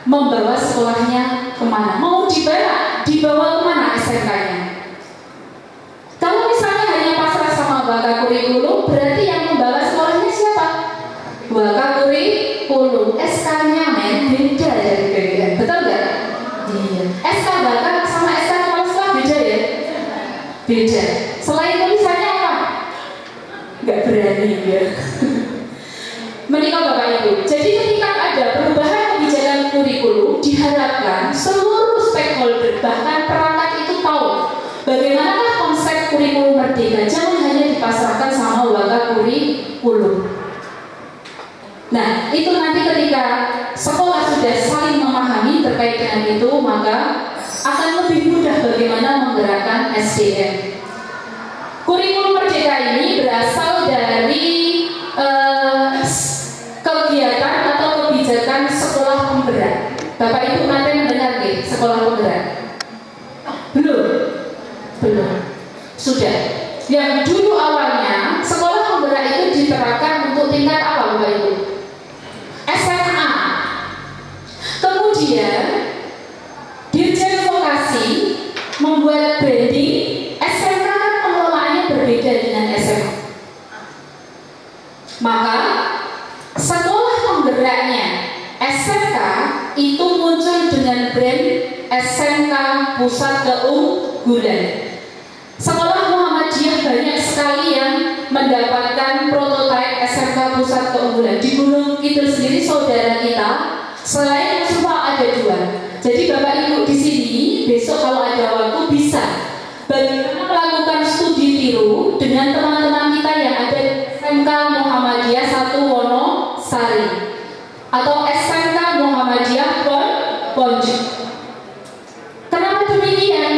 membawa sekolahnya kemana? Mau dibawa kemana SMK-nya? Kalau misalnya hanya pasrah sama wakakurikulum, berarti yang membawa sekolahnya siapa? Wakakurikulum. SK-nya men beda dari PGN, betul nggak? Iya. SK wakak sama SK kepala sekolah beda ya? Beda. ya. Menikah Bapak Ibu. Jadi ketika ada perubahan kebijakan kurikulum, diharapkan seluruh stakeholder bahkan perangkat itu tahu bagaimana konsep kurikulum merdeka. Jangan hanya dipasrahkan sama wakakurikulum. Nah, itu nanti ketika sekolah sudah saling memahami terkait dengan itu, maka akan lebih mudah bagaimana menggerakkan SDM. Kurikulum merdeka ini berasal dari kegiatan atau kebijakan sekolah penggerak. Bapak Ibu nanti mendengar deh, sekolah penggerak? Belum? Belum. Sudah. Yang dulu awalnya sekolah penggerak itu diterapkan untuk tingkat apa Bapak Ibu? SMA. Kemudian Dirjen Vokasi membuat branding. SMK kan pengelolaannya berbeda dengan SMA. Maka sekolah penggeraknya SMK itu muncul dengan brand SMK Pusat Keunggulan. Sekolah Muhammadiyah banyak sekali yang mendapatkan prototipe SMK Pusat Keunggulan. Di Gunung Kidul sendiri saudara kita selain semua ada 2. Jadi Bapak Ibu di sini besok kalau ada waktu bisa bagaimana melakukan studi tiru dengan teman-teman kita yang ada di SMK Muhammadiyah 1 Wonosari atau SMK Muhammadiyah Ponjuk. Kenapa demikian?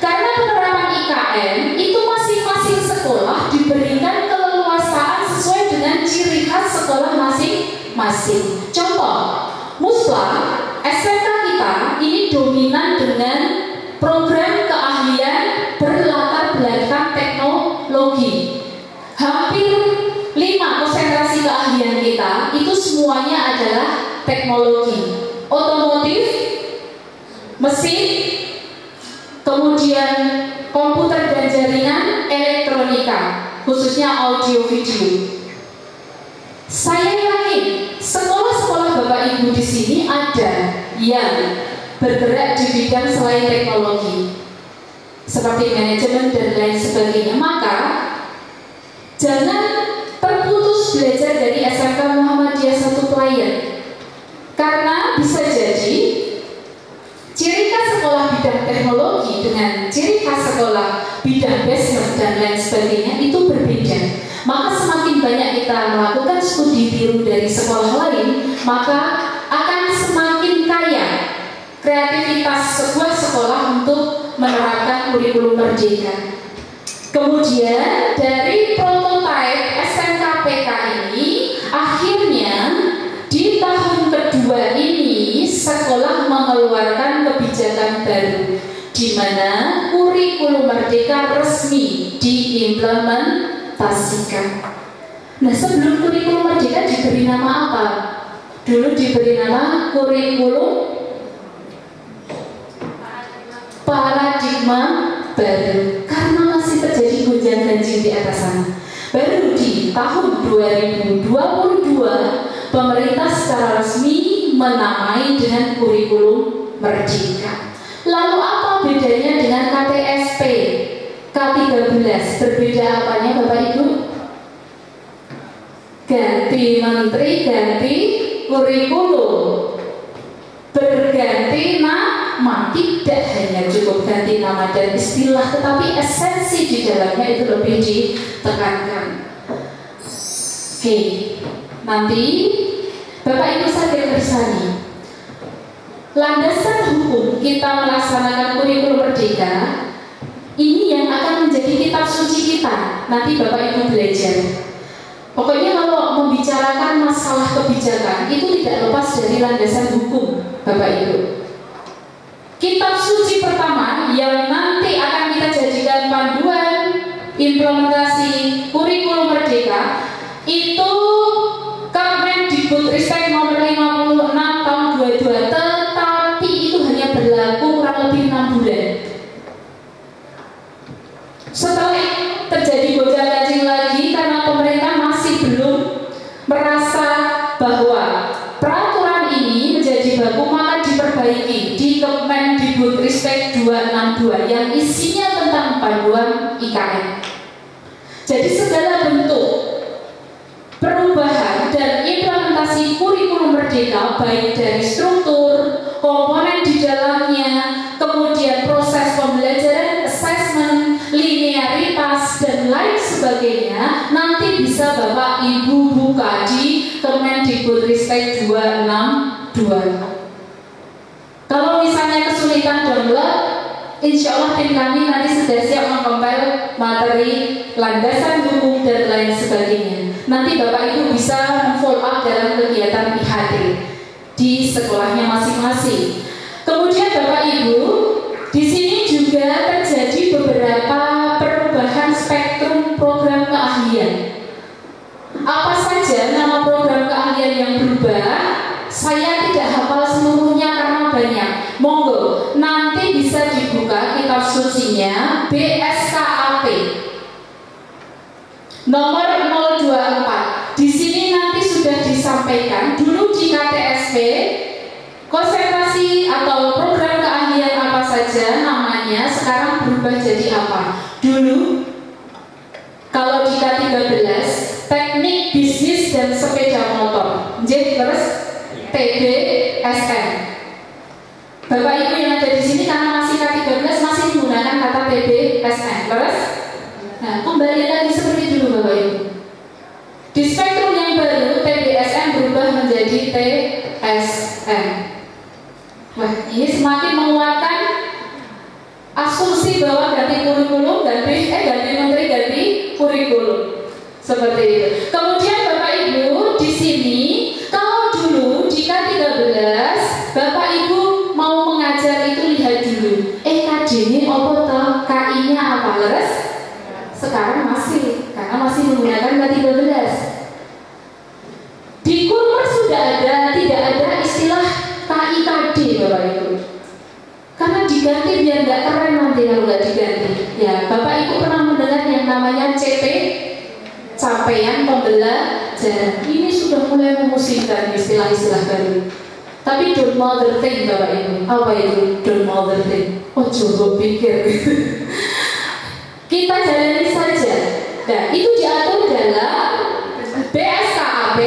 Karena penerapan IKN itu masing-masing sekolah diberikan keleluasaan sesuai dengan ciri khas sekolah masing-masing. Contoh, Musla SMK kita ini dominan dengan program keahlian berlatar belakang teknologi. Hampir 5 konsentrasi keahlian kita itu semuanya adalah teknologi. Otomotif, mesin, kemudian komputer dan jaringan, elektronika, khususnya audio video. Saya yakin sekolah-sekolah Bapak Ibu di sini ada yang bergerak di bidang selain teknologi, seperti manajemen dan lain sebagainya. Maka jangan terputus belajar dari SMK Muhammadiyah 1 Pelayan, karena bisa jadi ciri khas sekolah bidang teknologi dengan ciri khas sekolah bidang business dan lain sebagainya itu berbeda. Maka semakin banyak kita melakukan studi tiru dari sekolah lain, maka akan semakin kaya kreativitas sebuah sekolah untuk menerapkan kurikulum merdeka. Kemudian dari prototipe SMKPK ini, akhirnya di tahun kedua ini sekolah mengeluarkan kebijakan baru, di mana kurikulum merdeka resmi diimplementasikan. Nah, sebelum kurikulum merdeka diberi nama apa? Dulu diberi nama kurikulum paradigma baru, karena masih terjadi gonjang-ganjing di atas sana. Baru di tahun 2022 pemerintah secara resmi menamai dengan kurikulum merdeka. Lalu apa bedanya dengan KTSP K13? Berbeda apanya Bapak Ibu? Ganti menteri, ganti kurikulum, berganti nama. Tidak hanya cukup ganti nama dan istilah, tetapi esensi di dalamnya itu lebih ditekankan. Oke, nanti Bapak Ibu sadar bersani, landasan hukum kita melaksanakan kurikulum merdeka ini yang akan menjadi kitab suci kita. Nanti Bapak Ibu belajar. Pokoknya kalau membicarakan masalah kebijakan itu tidak lepas dari landasan hukum, Bapak Ibu. Kitab suci pertama yang nanti akan kita jadikan panduan implementasi kurikulum merdeka itu Kemendikbudristek nomor 56 tahun 22, tetapi itu hanya berlaku kurang lebih 6 bulan. Setelah terjadi gonjang-ganjing lagi karena pemerintah masih belum merasa bahwa peraturan ini menjadi baku, maka diperbaiki di Kemendikbudristek 262 yang isinya tentang panduan IKN. Jadi segala bentuk Merdeka, baik dari struktur, komponen di dalamnya, kemudian proses pembelajaran, assessment, linearitas, dan lain sebagainya, nanti bisa Bapak Ibu buka di Kemendikbudristek 262. Kalau misalnya kesulitan download, insya Allah tim kami nanti sudah siap mengkompil materi, landasan hukum, dan lain sebagainya. Nanti Bapak Ibu bisa follow up dalam kegiatan IHT di sekolahnya masing-masing. Kemudian Bapak Ibu, di sini juga terjadi beberapa perubahan spektrum program keahlian. Apa saja nama program keahlian yang berubah? Saya tidak hafal seluruhnya karena banyak. Monggo, nanti bisa dibuka kitab sucinya BSKAP nomor 024. Di sini nanti sudah disampaikan dulu di KTSP konsentrasi atau program keahlian apa saja namanya, sekarang berubah jadi apa. Dulu kalau di K13 teknik bisnis dan sepeda motor, jadi terus TBSM. Bapak Ibu yang ada di sini karena masih K13 masih menggunakan kata TBSM. Terus, nah kembali lagi seperti dulu Bapak Ibu. Di spektrum yang baru TBSM berubah menjadi TSM. Wah, ini semakin menguatkan asumsi bahwa ganti kurikulum, ganti menteri, ganti kurikulum. Seperti itu. Kemudian Bapak Ibu di sini, kalau dulu di K13 Bapak Ibu mau mengajar itu lihat dulu, KD ini apa toh, KI-nya apa, leres? Sekarang masih, karena masih menggunakan K13. Di Kurmer sudah ada, tidak ada istilah KIKD Bapak Ibu. Karena diganti biar nggak keren nanti kalau nggak diganti. Ya, Bapak Ibu pernah mendengar yang namanya CP, capaian pembelajaran. Ini sudah mulai memusingkan istilah-istilah baru. Tapi don't mother thing Bapak Ibu. Apa itu don't mother thing? Oh coba pikir. Kita jalani saja. Nah, itu diatur dalam BSKAP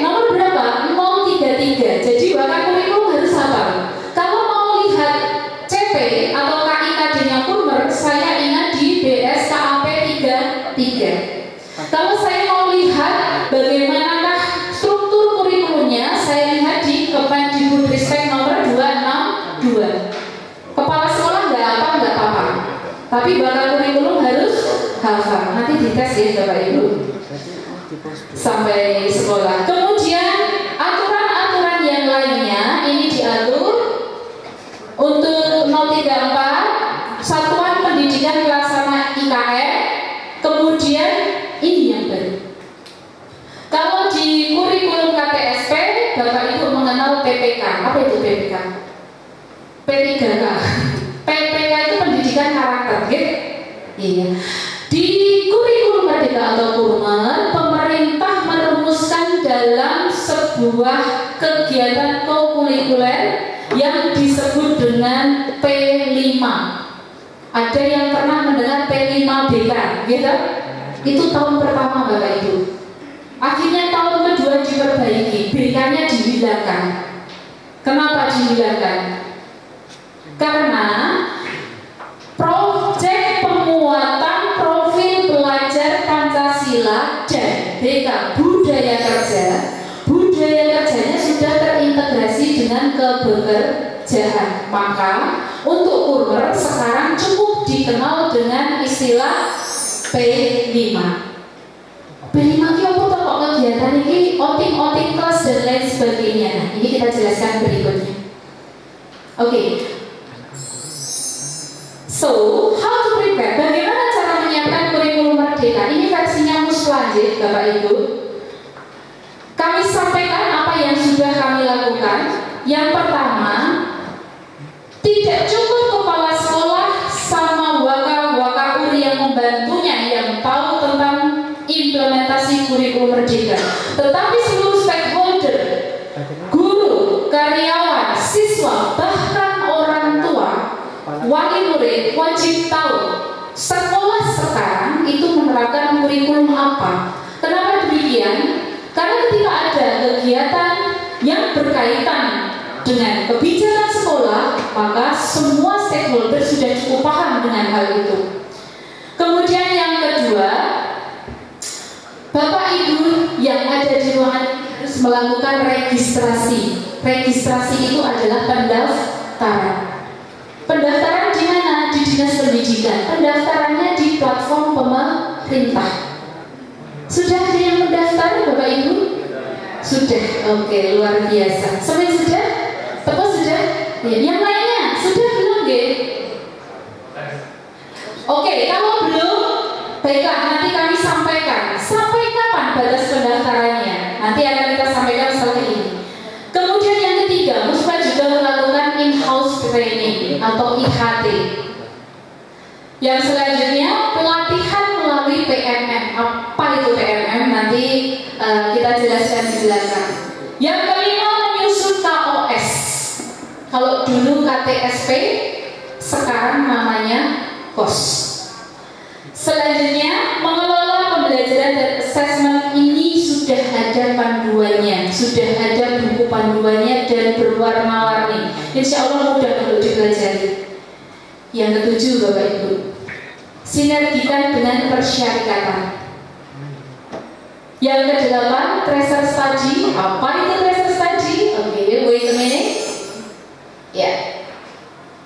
nomor berapa? 033. Jadi wakil kurikulum harus apa? Kalau mau lihat CP atau KIKD-nya Kurmer, saya ingat di BSKAP 33. Kalau saya mau lihat bagaimanakah struktur kurikulumnya, saya lihat di Kemendikbudristek nomor 262. Kepala sekolah nggak apa-apa. Tapi bakal kurikulum harus hafal. Nanti dites ya Bapak Ibu sampai sekolah. Kemudian aturan-aturan yang lainnya ini diatur untuk 034 Satuan Pendidikan Pelaksana IKN. Kemudian ini yang baru. Kalau di kurikulum KTSP Bapak Ibu mengenal PPK. Apa itu PPK? P3K. PPK itu pendidikan karakter, gitu? Iya. Di kurikulum Merdeka atau Kurmer, pemerintah merumuskan dalam sebuah kegiatan kokurikuler yang disebut dengan P5. Ada yang pernah mendengar P5BK, gitu? Itu tahun pertama Bapak Ibu. Akhirnya tahun kedua diperbaiki, BK-nya dihilangkan. Kenapa dihilangkan? Karena proyek penguatan profil pelajar Pancasila dan BK budaya kerjanya sudah terintegrasi dengan kebekerjaan. Maka untuk Kurmer sekarang cukup dikenal dengan istilah P5. P5 itu apa kok kegiatan ini outing kelas dan lain sebagainya. Nah, ini kita jelaskan berikutnya. Oke. So, how to prepare? Bagaimana cara menyiapkan kurikulum Merdeka? Ini versinya muslanjit, Bapak Ibu. Kami sampaikan apa yang sudah kami lakukan. Yang pertama, tidak cukup kepala sekolah sama waka-waka yang membantunya yang tahu tentang implementasi kurikulum Merdeka, tetapi seluruh stakeholder, guru, karyawan, siswa, bahkan orang tua, wali murid wajib tahu sekolah sekarang itu menerapkan kurikulum apa. Kenapa demikian? Karena ketika ada kegiatan yang berkaitan dengan kebijakan sekolah, maka semua stakeholder sudah cukup paham dengan hal itu. Kemudian yang kedua, Bapak Ibu yang ada di ruangan harus melakukan registrasi. Registrasi itu adalah pendaftaran. Pendaftaran di mana? Di Dinas Pendidikan. Pendaftarannya di platform pemerintah. Sudah ada yang mendaftar, Bapak Ibu? Sudah. Oke, luar biasa. Sampai sudah? Tepuk sudah? Ya. Yang lainnya sudah belum, Ge? Oke, kalau belum, baiklah, nanti kami sampaikan. Sampai kapan batas pendaftarannya? Nanti akan kita sampaikan setelah ini. Kemudian yang ketiga, Muspa juga melakukan in-house training atau IHT. Yang selanjutnya, pelatihan melalui PMM. Apa itu PMM? Nanti kita jelaskan di belakang. Yang kelima, menyusun KOS. Kalau dulu KTSP, sekarang namanya KOS. Selanjutnya, mengelola pembelajaran dan assessment ini sudah ada panduannya, sudah ada buku panduannya dan berwarna-warni. Insya Allah mudah untuk dipelajari. Yang ketujuh, Bapak Ibu, sinergikan dengan persyarikatan. Yang kedelapan, tracer study. Apa itu tracer study? Oke, wait a minute. Ya.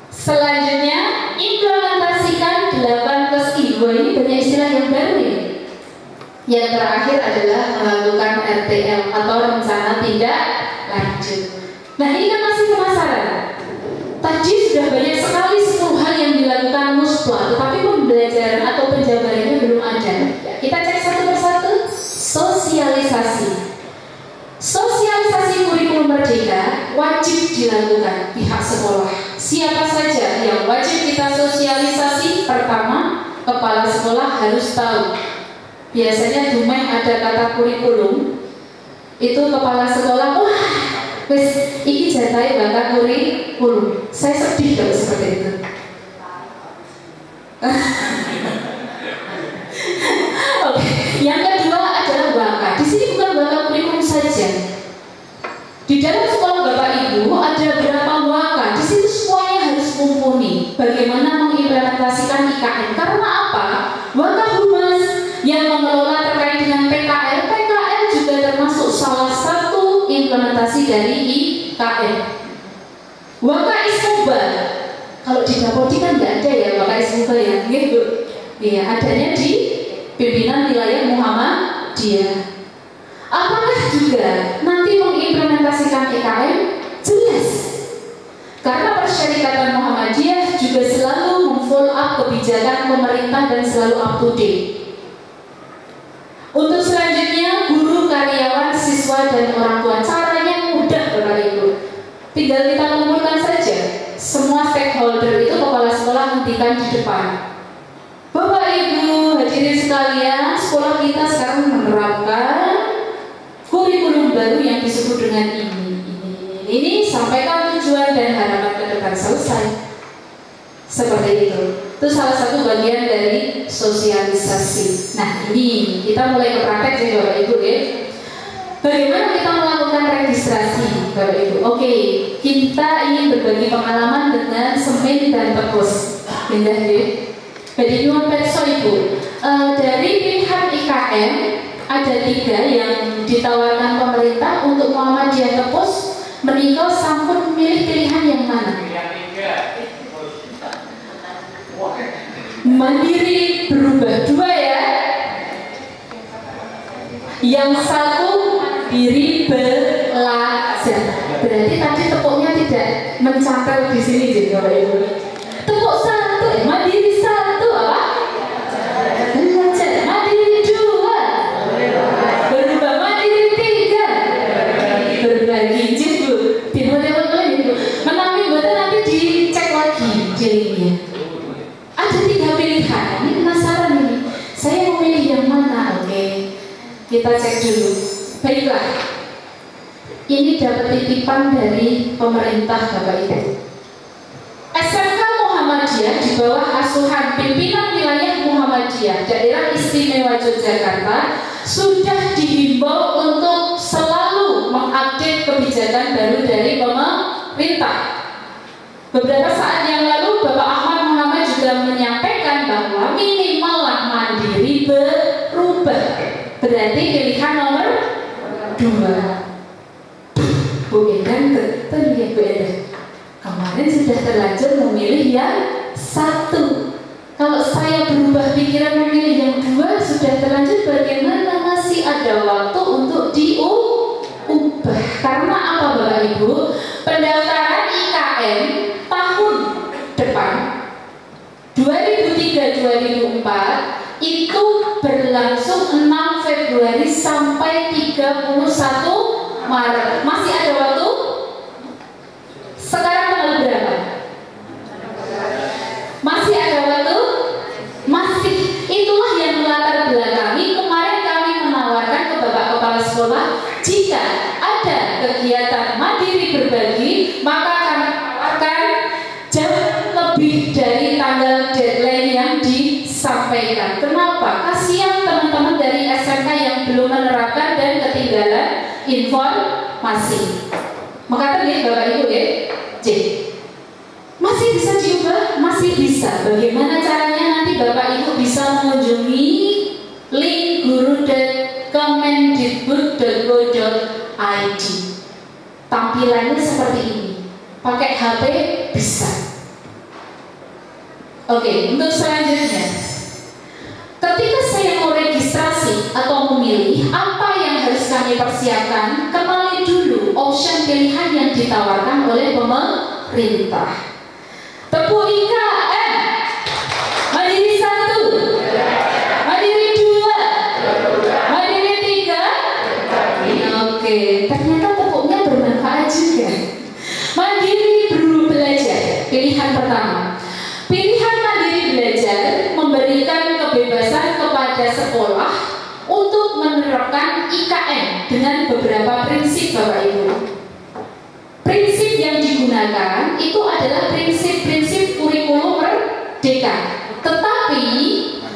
Selanjutnya, implementasikan 8+I. Wah, ini banyak istilah yang baru ya. Yang terakhir adalah melakukan RTL atau rencana tindak lanjut. Nah, ini kan masih penasaran. Tadi sudah banyak sekali 10 hal yang dilakukan Muspla, tetapi pembelajaran atau penjabarannya belum ada. Kita cek satu persatu. Sosialisasi. Sosialisasi kurikulum merdeka wajib dilakukan pihak sekolah. Siapa saja yang wajib kita sosialisasi? Pertama, kepala sekolah harus tahu. Biasanya dumeh ada kata kurikulum, itu kepala sekolah, wah, wes, iki jatai bakal kurikulum. Saya sedih kalau seperti itu. Oke, yang kedua adalah waka. Di sini bukan waka kurikulum saja. Di dalam sekolah Bapak Ibu ada berapa waka. Di situ semuanya harus mumpuni. Bagaimana mengimplementasikan IKN? Karena apa? Waka humas yang mengelola terkait dengan PKL. PKL juga termasuk salah satu implementasi dari IKN. Waka Ismuba. Kalau di Dapodi kan nggak ada ya Waka Ismuba ya, gitu. Ya, adanya di pimpinan wilayah Muhammadiyah. Apakah juga nanti mengimplementasikan IKN? Jelas. Karena Persyarikatan Muhammadiyah juga selalu memfollow up kebijakan pemerintah dan selalu up to date. Untuk selanjutnya, guru, karyawan, siswa, dan orang tua. Caranya mudah, Bapak Ibu. Tinggal kita kumpulkan saja. Semua stakeholder itu kepala sekolah hentikan di depan. Bapak Ibu, hadirin sekalian, sekolah kita sekarang menerapkan kurikulum baru yang disebut dengan ini sampaikan tujuan dan harapan ke depan, selesai. Seperti itu. Itu salah satu bagian dari sosialisasi. Nah, ini kita mulai ke praktek ya Bapak Ibu ya. Bagaimana kita melakukan registrasi Bapak Ibu? Oke, kita ingin berbagi pengalaman dengan semen dan tepus. Pindah ya. Jadi nyuwun pirsa Ibu, dari pilihan IKN ada 3 yang ditawarkan pemerintah untuk Muhammadiyah Tepus. Menikah sampun memilih pilihan yang mana? Mandiri berubah 2 ya. Yang satu diri belajar. Berarti tadi tepuknya tidak mencapai di sini jadi Bapak Ibu. Tepuk 1, mandiri 1 apa? Belajar. Mandiri 2. Berubah mandiri 3. Berbagi Bu. Teman-teman Ibu. Menami buatan nanti dicek lagi jadinya. Ada 3 pilihan. Ini penasaran ini. Saya mau pilih yang mana? Oke. Kita cek dulu. Baiklah. Ini dapat titipan dari pemerintah Bapak Ibu. SMK Muhammadiyah di bawah asuhan pimpinan wilayah Muhammadiyah Daerah Istimewa Yogyakarta sudah dihimbau untuk selalu mengupdate kebijakan baru dari pemerintah. Beberapa saat yang lalu Bapak Ahmad Muhammad juga menyampaikan bahwa minimal mandiri berubah. Berarti pilihan nomor 2. Bu Endan betul ya Bu Endan. Kemarin sudah terlanjur memilih yang 1. Kalau saya berubah pikiran memilih yang 2, sudah terlanjur, bagaimana masih ada waktu untuk diubah? Karena apa Bapak Ibu? Pendaftaran IKN tahun depan 2003-2004 itu berlangsung 6 Februari sampai 31 Maret. Masih ada waktu? Sekarang tanggal berapa? Masih ada waktu? Masih. Itulah yang melatar belakangi kemarin kami menawarkan ke Bapak Kepala Sekolah, jika ada kegiatan mandiri berbagi, maka kami akan jauh lebih dari tanggal deadline yang disampaikan. Kenapa? Kasihan teman-teman dari SMK yang belum menerapkan dan ketinggalan informasi. Maka tadi Bapak Ibu ya, C. Masih bisa diubah? Masih bisa. Bagaimana caranya? Nanti Bapak Ibu bisa mengunjungi link guru.kemendikbud.go.id. Tampilannya seperti ini. Pakai HP bisa. Oke, untuk selanjutnya, ketika saya mau registrasi atau memilih, apa yang harus kami persiapkan? Kenali dulu option pilihan yang ditawarkan oleh pemerintah. Tepuk IKN, mandiri 1, mandiri 2, mandiri 3. Oke, ternyata tepuknya bermanfaat juga. Mandiri belajar, pilihan pertama. Pilihan mandiri belajar memberikan kebebasan kepada sekolah untuk menerapkan IKN dengan beberapa prinsip Bapak Ibu. Prinsip yang digunakan itu adalah prinsip-prinsip kurikulum merdeka, tetapi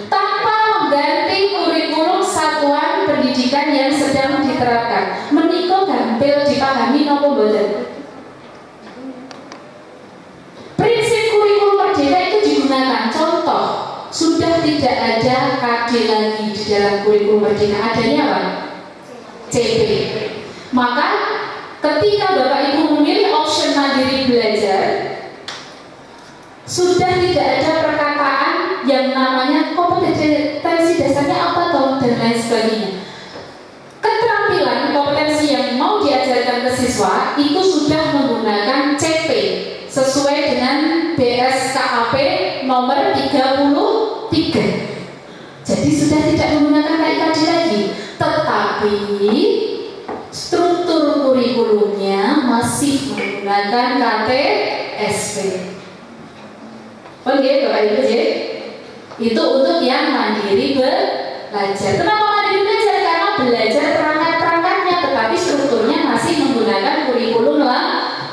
tanpa mengganti kurikulum satuan pendidikan yang sedang diterapkan. Menika gampil dipahami napa mboten? Prinsip kurikulum merdeka itu digunakan. Contoh, sudah tidak ada KD lagi di dalam kurikulum merdeka. Adanya apa? CP. Maka ketika Bapak Ibu memilih option mandiri belajar, sudah tidak ada perkataan yang namanya kompetensi dasarnya apa toh dan lain sebagainya. Keterampilan kompetensi yang mau diajarkan ke siswa itu sudah menggunakan CP sesuai dengan BSKAP nomor 33. Jadi sudah tidak menggunakan KIKD lagi, tetapi struktur kurikulumnya masih menggunakan KTSP. Oke, Bapak Ibu ya. Itu untuk yang mandiri belajar. Kenapa mandiri belajar? Karena belajar perangkat-perangkatnya, tetapi strukturnya masih menggunakan kurikulum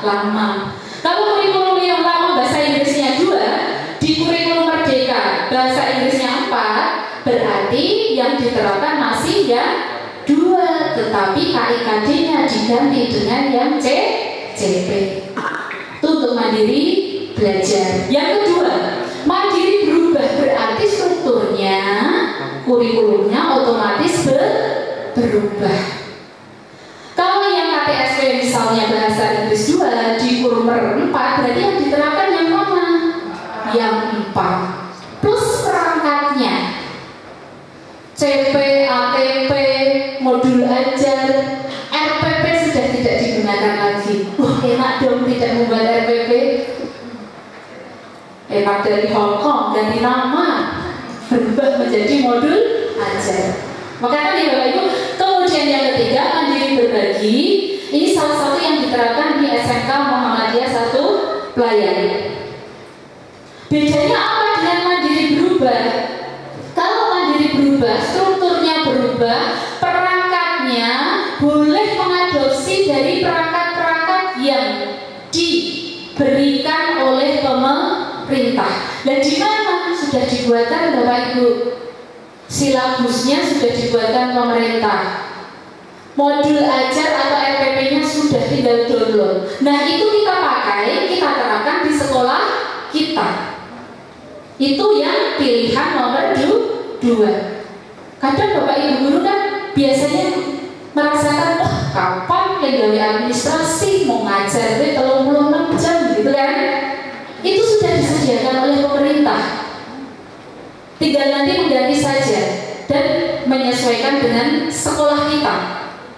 lama. Kalau kurikulum yang lama bahasa Inggrisnya 2, di kurikulum merdeka bahasa Inggrisnya 4, berarti yang diterapkan masih yang 2, tetapi KIKD-nya diganti dengan yang CP. Itu untuk mandiri belajar. Yang kedua, mandiri berubah, berarti strukturnya, kurikulumnya otomatis berubah. Kalau yang KTSP misalnya bahasa Inggris 2 di kurikulum 4, berarti yang diterapkan yang mana? Yang 4 plus perangkatnya, CP, ATP, modul ajar, RPP sudah tidak digunakan lagi. Wah, enak dong tidak membuat RPP. Enak dari Hongkong, ganti nama, berubah menjadi modul ajar. Maka tadi Bapak Ibu, kemudian yang ketiga mandiri berbagi. Ini salah satu yang diterapkan di SMK Muhammadiyah 1 Pelayan. Bedanya apa dengan mandiri berubah? Kalau mandiri berubah, strukturnya berubah, perangkatnya boleh mengadopsi dari perangkat-perangkat yang diberikan oleh pemerintah. Dan di mana sudah dibuatkan Bapak Ibu? Silabusnya sudah dibuatkan pemerintah. Modul ajar atau RPP-nya sudah tinggal Nah, itu kita pakai, kita terapkan di sekolah kita. Itu yang pilihan nomor 2. Kadang Bapak Ibu guru kan biasanya merasakan, oh kapan gawe administrasi mau ngajar 36 jam gitu kan. Itu sudah disediakan oleh pemerintah. Tinggal nanti mengganti saja dan menyesuaikan dengan sekolah kita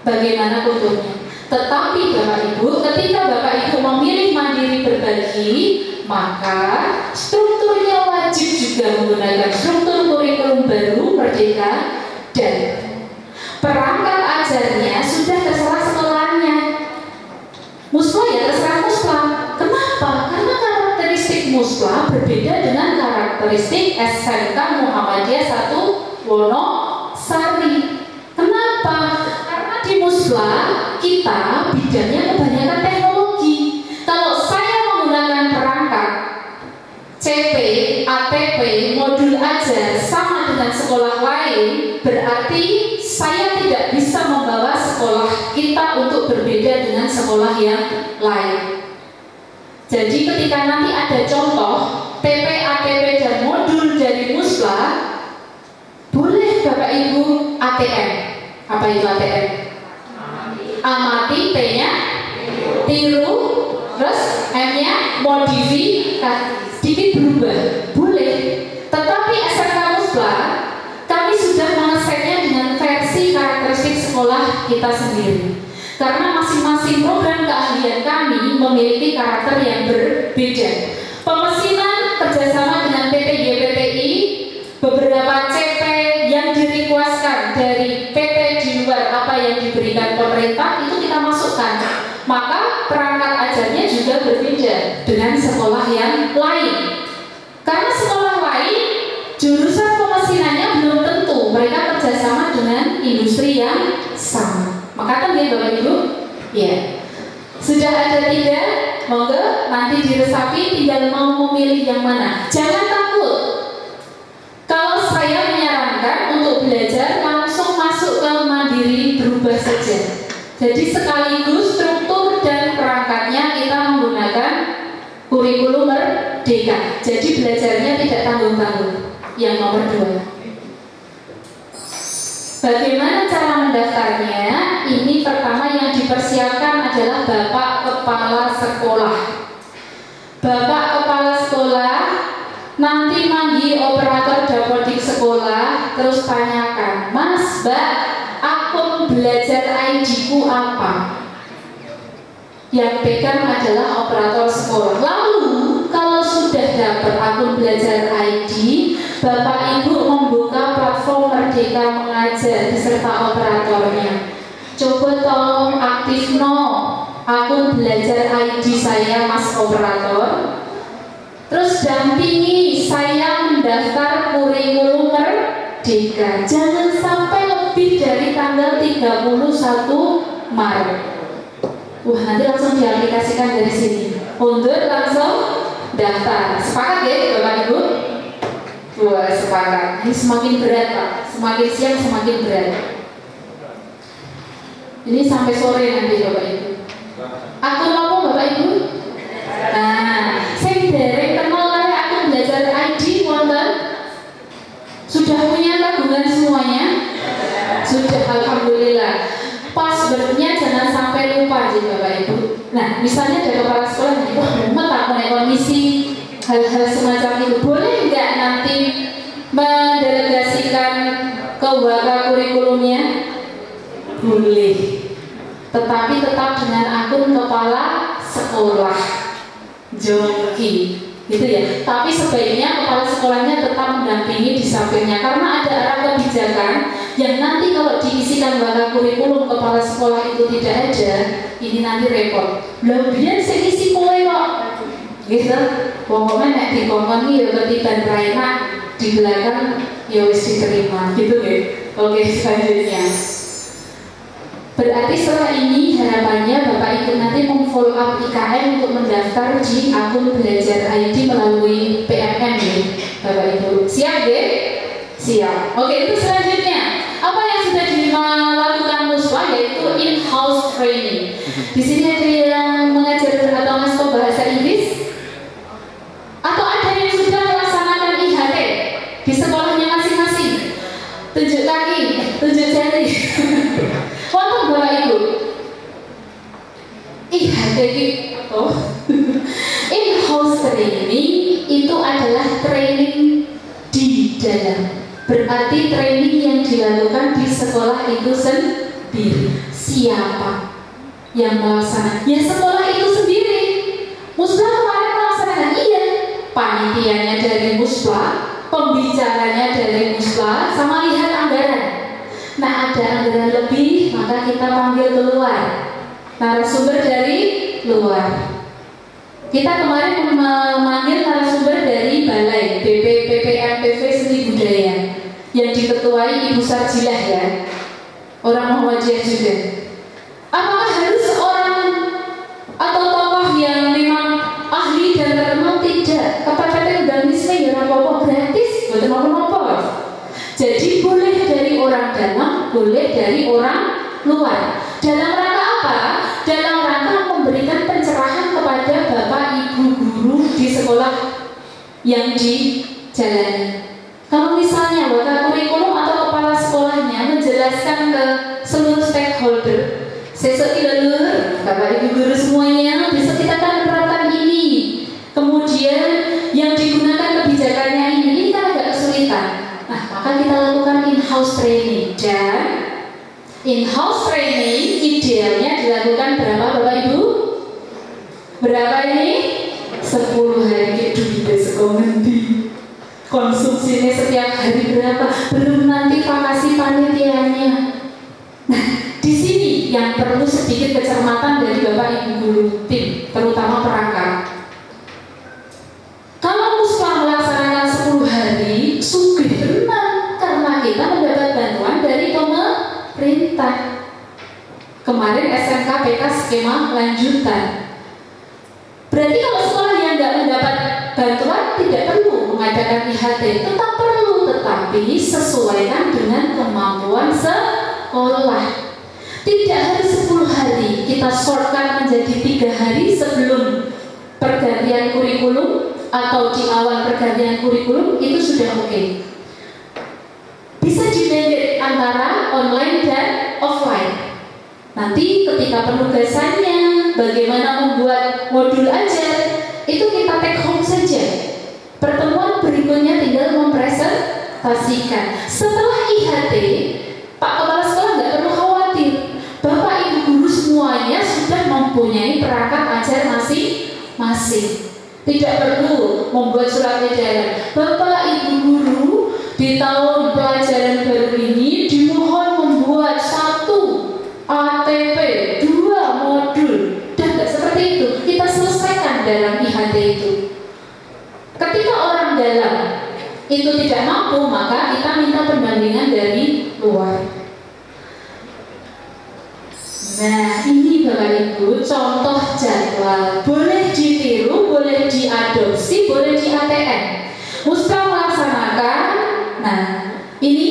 bagaimana kulturnya. Tetapi Bapak Ibu, ketika Bapak Ibu memilih mandiri berbagi, maka strukturnya wajib juga menggunakan struktur kurikulum baru Merdeka, dan perangkat ajarnya sudah terserah sekolahnya. Musla ya terserah musla. Kenapa? Karena karakteristik musla berbeda dengan karakteristik SMK Muhammadiyah 1 Wonosari. Kenapa? Karena di musla kita bidangnya kebanyakan teknologi. Kalau saya menggunakan perangkat CP, ATP, modul ajar sama dengan sekolah lain, berarti saya tidak bisa membawa sekolah kita untuk berbeda dengan sekolah yang lain. Jadi ketika nanti ada contoh TP, ATP, dan modul dari musla, boleh Bapak Ibu ATM. Apa itu ATM? Amati, T-nya tiru, terus M-nya modifikasi, sedikit berubah, boleh. Tetapi SMK Musla kami sudah mengesetnya dengan versi karakteristik sekolah kita sendiri, karena masing-masing program keahlian kami memiliki karakter yang berbeda. Pemesinan kerjasama dengan PT GPTI, beberapa CP yang direquestkan dari PT di luar apa yang diberikan pemerintah itu kita masukkan. Maka perangkat ajarnya juga berbeda dengan sekolah yang lain. Karena sekolah lain jurusan pemesinannya belum tentu mereka kerjasama dengan industri yang sama. Maka kan ya Bapak Ibu, ya sudah ada 3, monggo nanti diresapi, tinggal mau memilih yang mana. Jangan takut. Kalau saya menyarankan untuk belajar langsung masuk ke mandiri berubah saja. Jadi sekaligus struktur dan perangkatnya kita menggunakan kurikulum Merdeka. Jadi belajarnya tidak tanggung-tanggung. Yang nomor 2. Bagaimana cara mendaftarnya? Ini pertama yang dipersiapkan adalah Bapak Kepala Sekolah. Bapak Kepala Sekolah nanti manggil operator dapodik sekolah, terus tanyakan, Mas, Mbak, akun belajar ID-ku apa? Yang pegang adalah operator sekolah. Lalu kalau sudah dapat akun belajar ID, Bapak Ibu membuka platform Merdeka Mengajar beserta operatornya. Coba tolong aktif akun belajar ID saya, Mas Operator. Terus dampingi saya mendaftar kurikulum Merdeka. Jangan sampai lebih dari tanggal 31 Maret. Wah, nanti langsung diaplikasikan dari sini. Mundur langsung daftar. Sepakat ya Bapak Ibu? Wah, sepakat. Ini semakin berat Pak. Semakin siang semakin berat. Ini sampai sore nanti Bapak Ibu. Akun apa Bapak Ibu? Nah, saya derek kenal oleh akun belajar ID wonten. Sudah punya tabungan semuanya? Sudah, alhamdulillah. Passwordnya jangan sampai lupa sih Bapak Ibu. Nah, misalnya ada kepala sekolah yang wah mumet aku naik komisi hal-hal semacam itu, boleh nggak nanti mendelegasikan ke waka kurikulumnya? Boleh, tetapi tetap dengan akun kepala sekolah joki gitu ya. Tapi sebaiknya kepala sekolahnya tetap mendampingi di sampingnya, karena ada arah kebijakan yang nanti kalau diisikan waka kurikulum kepala sekolah itu tidak ada, ini nanti repot. Lah biar saya isi kowe kok gitu. Pokoknya nek dikongkon ya ketiban raina di belakang ya wis diterima gitu ya. Oke, selanjutnya. Berarti setelah ini harapannya Bapak Ibu nanti memfollow up IKM untuk mendaftar di akun belajar ID melalui PMM ya Bapak Ibu. Siap ya? Siap. Oke, itu selanjutnya. Apa yang sudah dilakukan Muswa yaitu in-house training. Di sini ada yang mengajar hadir. Siapa yang melaksanakan? Ya sekolah itu sendiri. Musbah kemarin melaksanakan, iya. Panitianya dari Musbah, pembicaranya dari Musbah, sama lihat anggaran. Nah, ada anggaran lebih, maka kita panggil keluar narasumber dari luar. Kita kemarin memanggil narasumber dari Balai BPPM-PV Seni Budaya yang diketuai Ibu Sarjilah, ya, orang Muhammadiyah juga. Apakah harus orang atau tokoh yang memang ahli dan terkenal? Tidak. Kepada organisme ya apa-apa, gratis, bukan apa-apa. Jadi boleh dari orang dalam, boleh dari orang luar. Dalam rangka apa? Dalam rangka memberikan pencerahan kepada Bapak Ibu guru di sekolah yang dijalani. Kalau misalnya wakil kurikulum atau kepala sekolahnya menjelaskan ke seluruh stakeholder, sesuk lelur, Bapak Ibu guru semuanya, besok kita akan menerapkan ini. Kemudian yang digunakan kebijakannya ini kan agak kesulitan. Nah, maka kita lakukan in-house training. Dan in-house training idealnya dilakukan berapa Bapak Ibu? Berapa ini? 10 hari duit sekomendi. Konsumsinya setiap hari berapa? Belum nanti vakasi panitianya. Nah, di sini yang perlu sedikit kecermatan dari Bapak Ibu guru tim, terutama perangkat. Kalau Musbah melaksanakan 10 hari, sugih benar, karena kita mendapat bantuan dari pemerintah. Kemarin SMK PK skema lanjutan. Berarti kalau sekolah yang tidak mendapat bantuan tidak perlu mengadakan IHT, tetap perlu, tetapi sesuaikan dengan kemampuan sekolah. Tidak harus 10 hari, kita shortcut menjadi 3 hari sebelum pergantian kurikulum atau di awal pergantian kurikulum, itu sudah oke. Bisa di-blended antara online dan offline. Nanti ketika penugasannya, bagaimana membuat modul ajar, itu kita take home saja. Pertemuan berikutnya tinggal mempresentasikan. Setelah IHT, Pak Kepala Sekolah nggak perlu khawatir. Bapak Ibu guru semuanya sudah mempunyai perangkat ajar masing-masing. Tidak perlu membuat surat edaran. Bapak Ibu guru di tahun pelajaran baru ini dimohon membuat 1 ATP, 2 modul. Dan tidak seperti itu. Kita selesaikan dalam IHT itu. Ketika orang dalam itu tidak mampu, maka kita minta perbandingan dari luar. Nah, ini Bapak Ibu contoh jadwal. Boleh ditiru, boleh diadopsi, boleh di ATM. Musbah melaksanakan. Nah, ini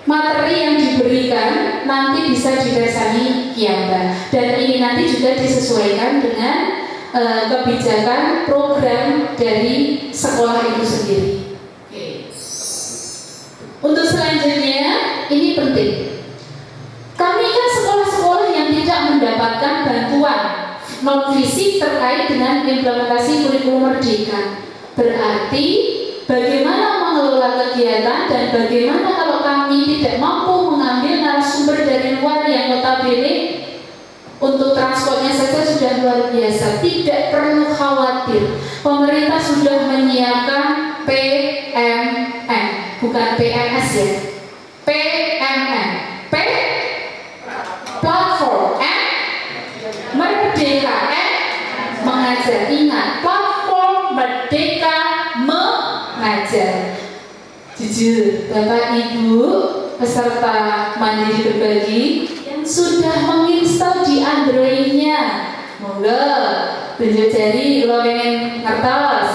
materi yang diberikan nanti bisa dibersani Kiamba. Dan ini nanti juga disesuaikan dengan kebijakan program dari sekolah itu sendiri. Untuk selanjutnya, ini penting. Kami kan sekolah-sekolah yang tidak mendapatkan bantuan non-fisik terkait dengan implementasi kurikulum merdeka. Berarti bagaimana mengelola kegiatan dan bagaimana kalau kami tidak mampu mengambil narasumber dari luar yang notabene untuk transportnya saja sudah luar biasa. Tidak perlu khawatir. Pemerintah sudah menyiapkan PMN, bukan PMS ya. PMN. P platform, merdeka, mengajar. Ingat, platform merdeka mengajar. Jujur, Bapak Ibu peserta mandiri berbagi yang sudah menginstal di Android-nya, monggo tunjuk jari kalau pengen ngertos.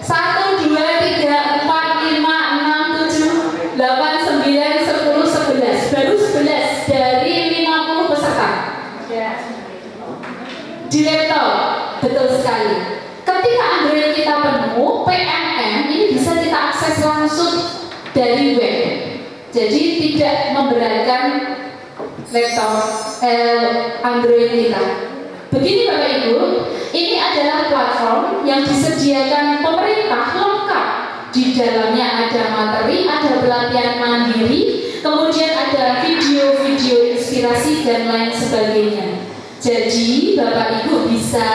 1, 2, 3, 4, 5, 6, 7, 8, 9, 10, 11. Baru 11 dari 50 peserta di laptop. Betul sekali. Ketika Android kita penuh, PMM ini bisa kita akses langsung dari web. Jadi tidak memberatkan laptop Android kita. Begini Bapak Ibu, ini adalah platform yang disediakan pemerintah lengkap. Di dalamnya ada materi, ada pelatihan mandiri, Kemudian ada video-video inspirasi dan lain sebagainya. Jadi Bapak Ibu bisa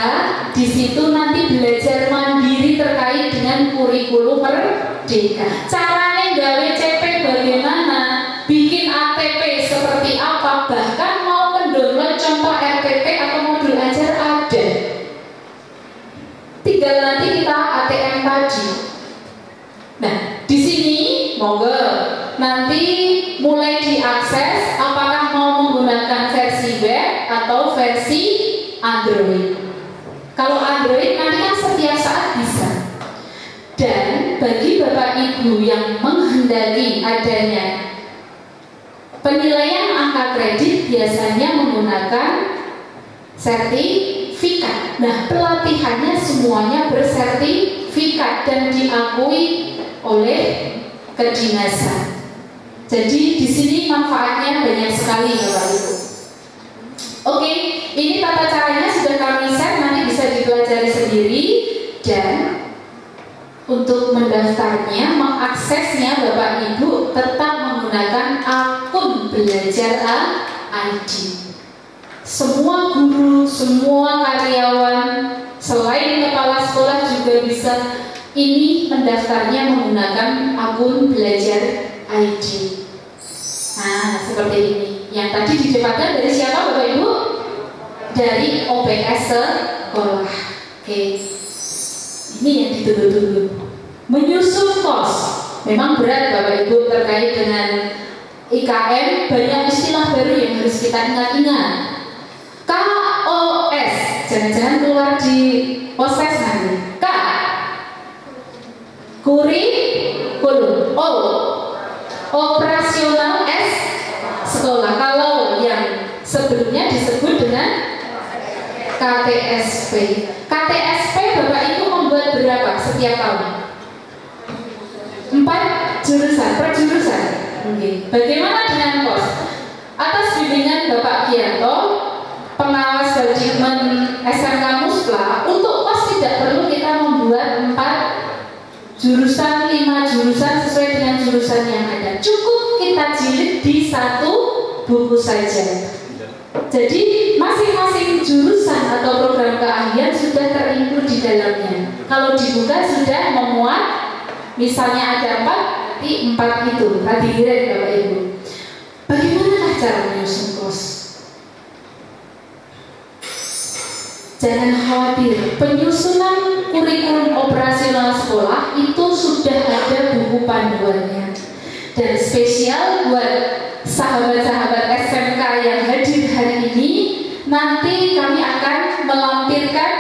di situ nanti belajar mandiri terkait dengan kurikulum merdeka. Caranya gawe CP bagaimana, bikin ATP seperti apa, bahkan mau mendownload contoh RPP atau modul ajar ada. Tinggal nanti kita ATM tadi. Nah, di sini monggo nanti mulai diakses apakah mau menggunakan versi web atau versi Android. Kalau Android nanti kan setiap saat bisa. Dan bagi Bapak Ibu yang menghendaki adanya penilaian angka kredit biasanya menggunakan sertifikat. Nah, pelatihannya semuanya bersertifikat dan diakui oleh kedinasan. Jadi di sini manfaatnya banyak sekali Bapak Ibu. Oke, ini tata caranya sudah kami share, nanti bisa dipelajari sendiri. Dan untuk mendaftarnya, mengaksesnya Bapak Ibu tetap menggunakan akun Belajar ID. Semua guru, semua karyawan, selain kepala sekolah juga bisa ini mendaftarnya menggunakan akun Belajar ID. Nah, seperti ini. Yang tadi didapatkan dari siapa Bapak Ibu? Dari OPS sekolah. Oke. Ini yang ditunggu-tunggu. Menyusun kos. Memang berat Bapak Ibu terkait dengan IKM, banyak istilah baru yang harus kita ingat-ingat. KOS, jangan-jangan keluar di proses nanti. K, kurikulum. O, operasional. S, sekolah. Kalau yang sebelumnya disebut dengan KTSP. KTSP Bapak Ibu membuat berapa setiap tahun? 4 jurusan, per jurusan. Okay. Bagaimana dengan kos? Atas bimbingan Bapak Kianto, pengawas manajemen SMK Musla, untuk kos tidak perlu kita membuat 4 jurusan, 5 jurusan sesuai dengan jurusan yang ada. Cukup kita jilid di 1 buku saja. Jadi masing-masing jurusan atau program keahlian sudah terinclude di dalamnya. Kalau dibuka sudah memuat, misalnya ada 4, nanti 4 itu hadirin Bapak Ibu. Bagaimana cara menyusun kos? Jangan khawatir, penyusunan kurikulum operasional sekolah itu sudah ada buku panduannya. Dan spesial buat sahabat-sahabat SMK yang hadir hari ini, nanti kami akan melampirkan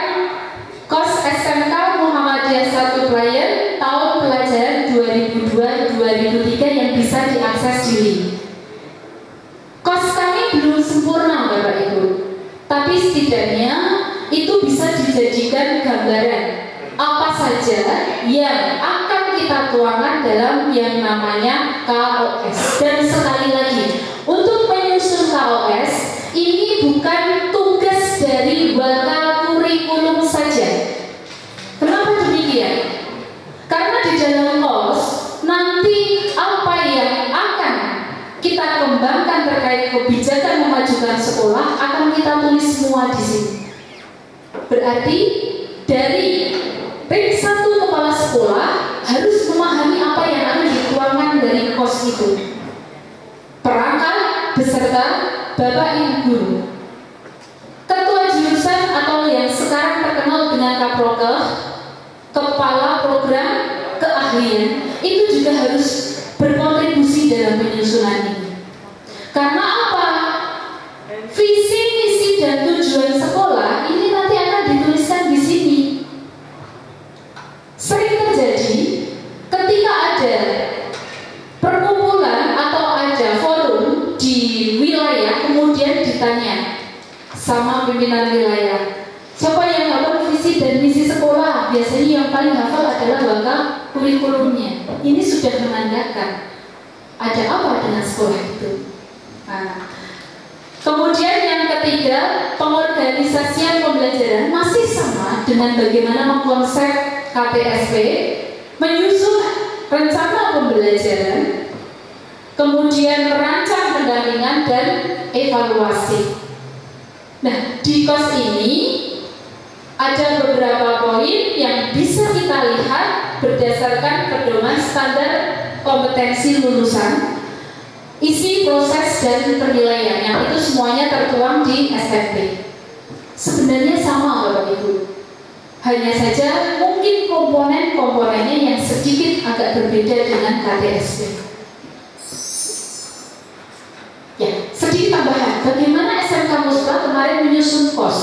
kos SMK Muhammadiyah 1 Klien tahun pelajaran 2002-2003 yang bisa diakses di link. Kos kami belum sempurna Bapak Ibu, tapi setidaknya itu bisa dijadikan gambaran apa saja yang akan kita tuangkan dalam yang namanya KOS. Dan sekali lagi, untuk menyusun KOS ini bukan tugas dari bakal kurikulum saja. Kenapa demikian? Karena di dalam KOS nanti apa yang akan kita kembangkan terkait kebijakan memajukan sekolah akan kita tulis semua di sini. Berarti dari ring 1 kepala sekolah harus memahami apa yang akan dituangkan dari KOS itu. Perangkat beserta Bapak Ibu guru. Ketua jurusan atau yang sekarang terkenal dengan Kaprokeh, kepala program keahlian, itu juga harus berkontribusi dalam penyusunan ini. Karena apa? Visi, misi, dan tujuan sekolah ini nanti akan dituliskan di sini. Sering terjadi ketika ada perkumpulan atau ada forum di wilayah, kemudian ditanya sama pimpinan wilayah, siapa yang hafal visi dan misi sekolah? Biasanya yang paling hafal adalah bakal kurikulumnya. Ini sudah menandakan ada apa dengan sekolah itu. Nah, kemudian yang ketiga, pengorganisasian pembelajaran masih sama dengan bagaimana mengkonsep KTSP, menyusun rencana pembelajaran, kemudian merancang pendampingan dan evaluasi. Nah, di kos ini ada beberapa poin yang bisa kita lihat berdasarkan pedoman standar kompetensi lulusan, isi, proses, dan penilaian, yang itu semuanya tertuang di SMP. Sebenarnya sama Bapak Ibu, hanya saja mungkin komponen-komponennya yang sedikit agak berbeda dengan KTSP. Ya, sedikit tambahan, bagaimana SMK Musbah kemarin menyusun KOS?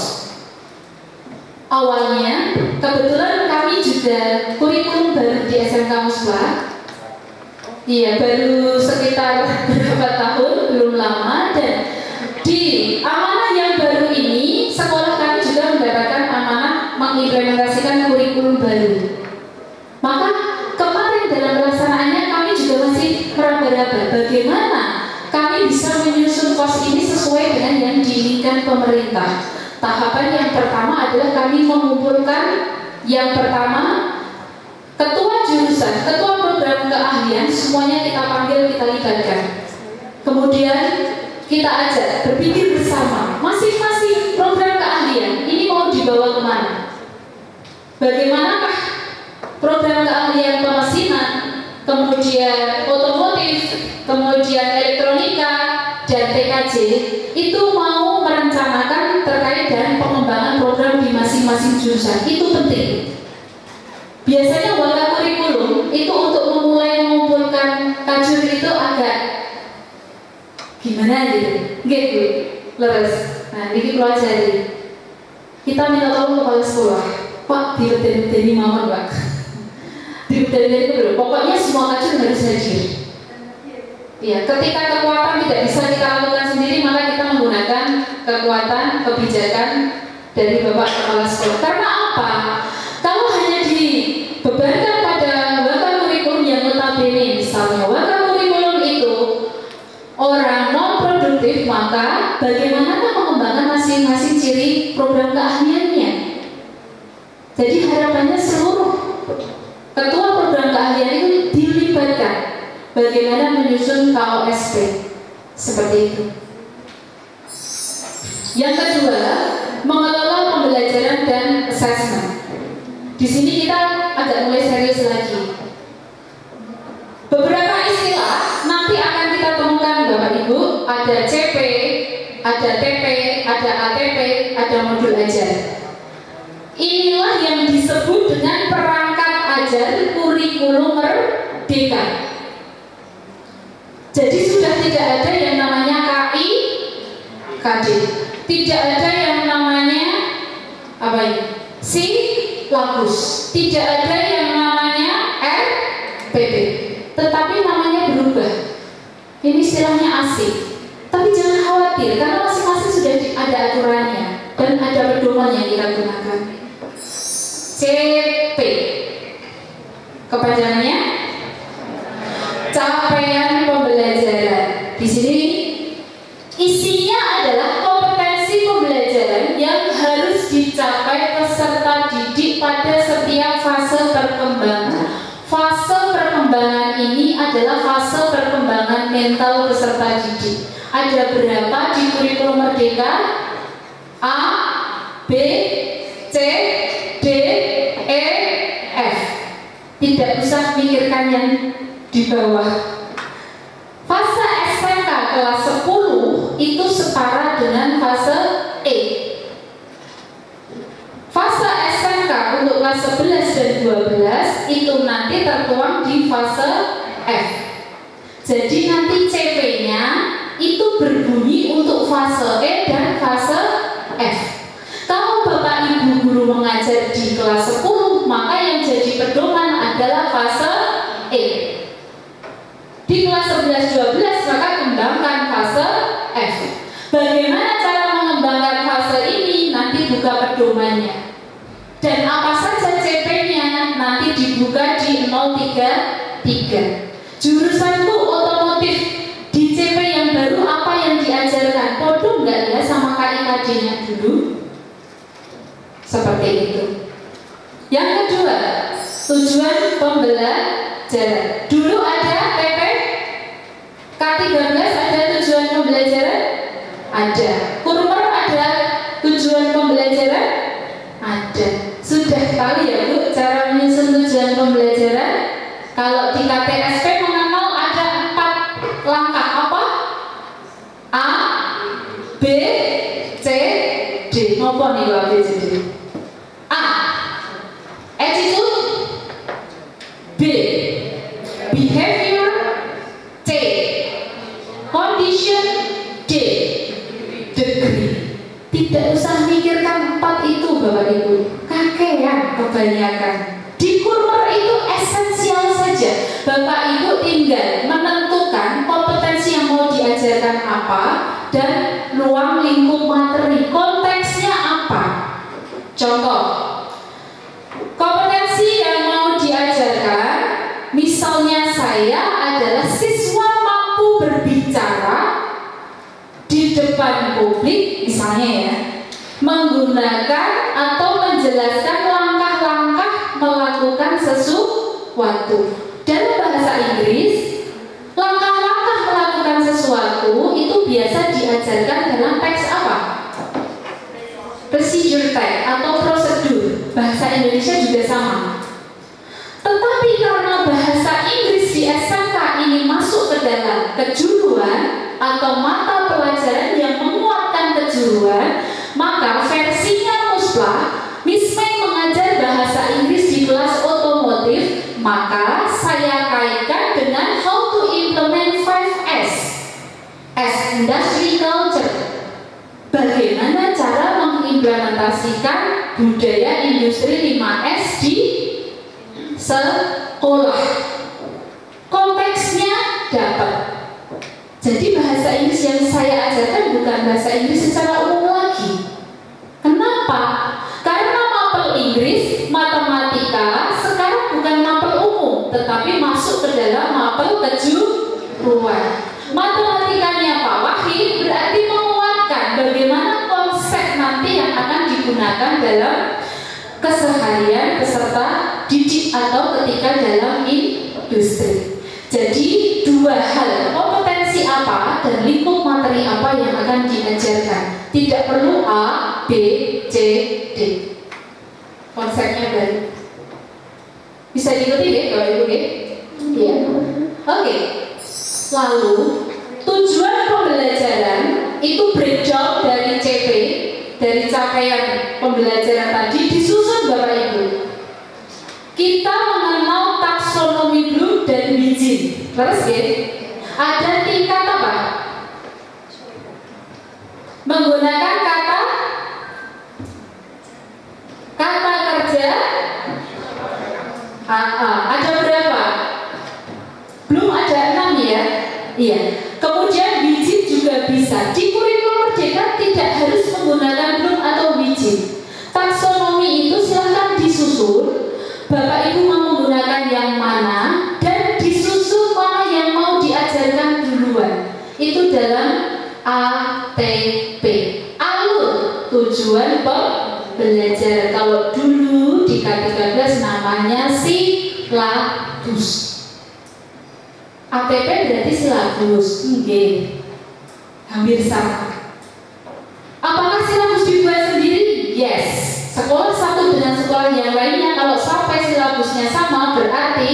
Awalnya, kebetulan kami juga kurikulum baru di SMK Musbah. Iya, baru sekitar beberapa tahun, belum lama, dan di amanah yang baru ini, sekolah kami juga mendapatkan amanah mengimplementasikan kurikulum baru. Maka kemarin dalam pelaksanaannya kami juga masih meraba-raba bagaimana kami bisa menyusun KOS ini sesuai dengan yang diinginkan pemerintah. Tahapan yang pertama adalah kami mengumpulkan yang pertama ketua jurusan, ketua program keahlian, semuanya kita panggil, kita libatkan. Kemudian kita ajak berpikir bersama, masing-masing program keahlian ini mau dibawa kemana? Bagaimanakah program keahlian pemesinan, kemudian otomotif, kemudian elektronika, dan TKJ itu mau merencanakan terkait dengan pengembangan program di masing-masing jurusan. Itu penting. Biasanya waka kurikulum itu untuk memulai mengumpulkan kajur itu agak gimana gitu, gitu, leres. Nah, ini pelajari. Kita minta tolong kepala sekolah, Pak, dibeteni mawon Pak. Dibeteni itu dulu. Pokoknya semua kajur harus hadir. Ya, ketika kekuatan tidak bisa kita lakukan sendiri, maka kita menggunakan kekuatan kebijakan dari Bapak Kepala Sekolah. Karena apa? Kalau hanya dibebankan pada waka kurikulum yang notabene, misalnya waka kurikulum itu orang non produktif, maka bagaimana mengembangkan masing-masing ciri program keahliannya? Jadi harapannya seluruh ketua program keahlian itu dilibatkan. Bagaimana menyusun KOSP seperti itu. Yang kedua, mengelola pembelajaran dan assessment. Di sini kita agak mulai serius lagi. Beberapa istilah nanti akan kita temukan Bapak Ibu. Ada CP, ada TP, ada ATP, ada modul ajar. Inilah yang disebut dengan perangkat ajar kurikulum merdeka. Jadi sudah tidak ada yang namanya KI, KD, tidak ada yang namanya apa ini? Silabus, tidak ada yang namanya RPP, tetapi namanya berubah. Ini istilahnya asing, tapi jangan khawatir karena masing-masing sudah ada aturannya dan ada pedoman yang kita gunakan. CP, kepanjangannya capaian pembelajaran. Di sini isinya adalah kompetensi pembelajaran yang harus dicapai peserta didik pada setiap fase perkembangan. Fase perkembangan ini adalah fase perkembangan mental peserta didik. Ada berapa di kurikulum merdeka? A, B, C, D, E, F. Tidak usah pikirkan yang di bawah. Fase SMK kelas 10 itu setara dengan fase E. Fase SMK untuk kelas 11 dan 12 itu nanti tertuang di fase F. Jadi nanti CP-nya itu berbunyi untuk fase E dan fase F. Kalau Bapak Ibu guru mengajar di kelas 10, maka yang jadi pedoman adalah fase E. Di kelas 11-12 maka kembangkan fase F. Bagaimana cara mengembangkan fase ini? Nanti buka pedomannya. Dan apa saja CP-nya nanti dibuka di 033. Jurusanku otomotif, di CP yang baru apa yang diajarkan? Podum nggak ya sama KIKD-nya dulu? Seperti itu. Yang kedua, tujuan pembelajaran. Dulu ada PPK Ada. Kurmer ada tujuan pembelajaran? Ada. Sudah tahu ya Bu cara menyusun tujuan pembelajaran? Kalau di KTSP mengenal ada 4 langkah apa? A, B, C, D. Apa nih A, B, C, D? A, attitude. B, behavior. C, condition. D, degree. Tidak usah mikirkan 4 itu Bapak Ibu, kakean kebanyakan. Di Kurmer itu esensial saja. Bapak Ibu tinggal menentukan kompetensi yang mau diajarkan apa dan ruang lingkup materi, konteksnya apa. Contoh, kompetensi yang mau diajarkan, misalnya saya adalah siswa mampu berbicara di depan publik, misalnya ya, menggunakan atau menjelaskan langkah-langkah melakukan sesuatu. Dalam bahasa Inggris, langkah-langkah melakukan sesuatu itu biasa diajarkan dalam teks apa? Procedure text atau prosedur. Bahasa Indonesia juga sama. Tetapi karena bahasa Inggris di SMK ini masuk ke dalam kejuruan atau mata pelajaran yang menguatkan kejuruan, maka versinya Muslah, Miss May mengajar bahasa Inggris di kelas otomotif, maka saya kaitkan dengan how to implement 5S as industry culture. Bagaimana cara mengimplementasikan budaya industri 5S di sekolah. Konteksnya dapat. Jadi bahasa Inggris yang saya ajarkan bukan bahasa Inggris secara umum lagi. Kenapa? Karena mapel Inggris, matematika sekarang bukan mapel umum, tetapi masuk ke dalam mapel kejuruan. Matematikanya Pak Wahid berarti menguatkan bagaimana konsep nanti yang akan digunakan dalam keseharian peserta didik atau ketika dalam industri. Jadi 2 hal, kompetensi apa dan lingkup materi apa yang akan diajarkan. Tidak perlu A, B, C, D. Konsepnya baru. Bisa diikuti ya kalau Ibu ya? Iya. Oke. Lalu tujuan pembelajaran itu breakdown dari CP, dari capaian pembelajaran tadi disusun Bapak Ibu. Kita mengenal taksonomi Bloom dan Wijin. Terus ya, ada tingkat apa? Menggunakan kata kerja. Ada berapa? Bloom ada 6 ya. Iya. Kemudian Wijin juga bisa. Di kurikulum Merdeka tidak harus menggunakan Bloom atau Wijin. Taksonomi itu silahkan disusun. Bapak Ibu mau menggunakan yang mana dan disusun mana yang mau diajarkan duluan. Itu dalam ATP, alur tujuan pembelajaran. Kalau dulu di K13 namanya silabus. ATP berarti silabus. Nggih. Hampir sama. Apakah silabus dibuat sendiri? Yes. Sekolah satu dengan sekolah yang lainnya kalau sampai silabusnya sama berarti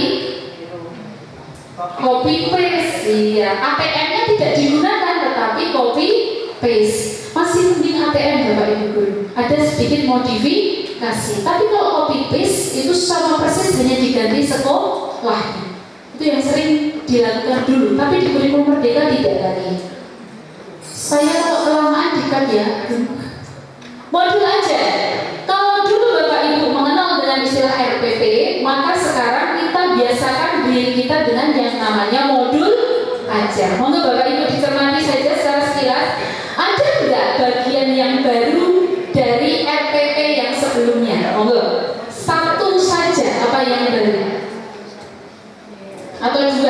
copy paste. Iya, ATM-nya tidak digunakan tetapi copy paste. Masih mending ATM Bapak Ibu Guru. Ada sedikit modifikasi. Tapi kalau copy paste itu sama persis, hanya diganti sekolah. Itu yang sering dilakukan dulu. Tapi di kurikulum Merdeka tidak lagi. Saya kalau kelamaan dikat ya. Modul aja. Kalau dulu Bapak Ibu mengenal dengan istilah RPP, maka sekarang kita biasakan diri kita dengan yang namanya modul aja. Monggo Bapak Ibu dicermati saja secara sekilas. Ada enggak bagian yang baru dari RPP yang sebelumnya? Monggo. Satu saja apa yang baru? Atau 2?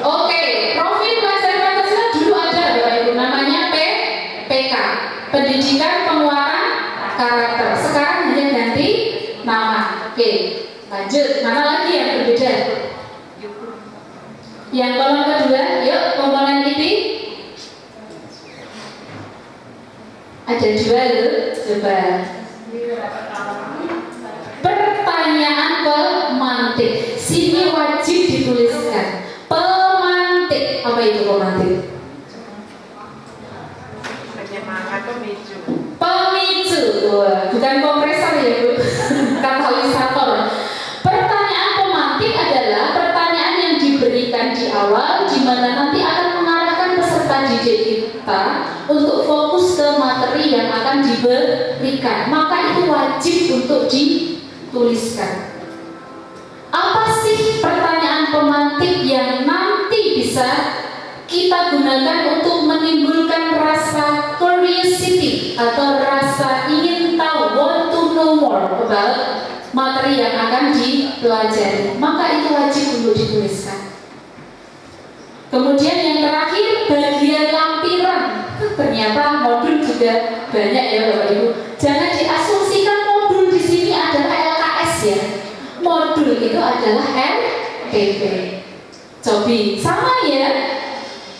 Oke, profil pelajar Pancasila dulu ada Bapak Ibu, namanya PK, Pendidikan Penguatan Karakter. Sekarang hanya ganti nama. Oke, lanjut. Mana lagi yang berbeda? Yang kolom kedua, yuk komponen ini ada dua loh. Coba. Pertanyaan pemantik. Sini wajib dituliskan. Pemantik. Apa itu pemantik? Pemicu. Wah, bukan kompresor ya Bu. Katalisator. Pertanyaan pemantik adalah pertanyaan yang diberikan di awal, di mana nanti akan mengarahkan peserta didik kita untuk fokus ke materi yang akan diberikan. Maka itu wajib untuk dituliskan. Apa sih pertanyaan pemantik yang nanti bisa kita gunakan untuk menimbulkan rasa curiosity atau rasa ingin tahu, want to know more about materi yang akan dipelajari? Maka itu wajib untuk dituliskan. Kemudian yang terakhir, bagian lampiran. Ternyata modul juga banyak ya Bapak Ibu. Jangan diasumsikan modul di sini adalah LKS ya. Modul itu adalah LKP. Cobi sama ya.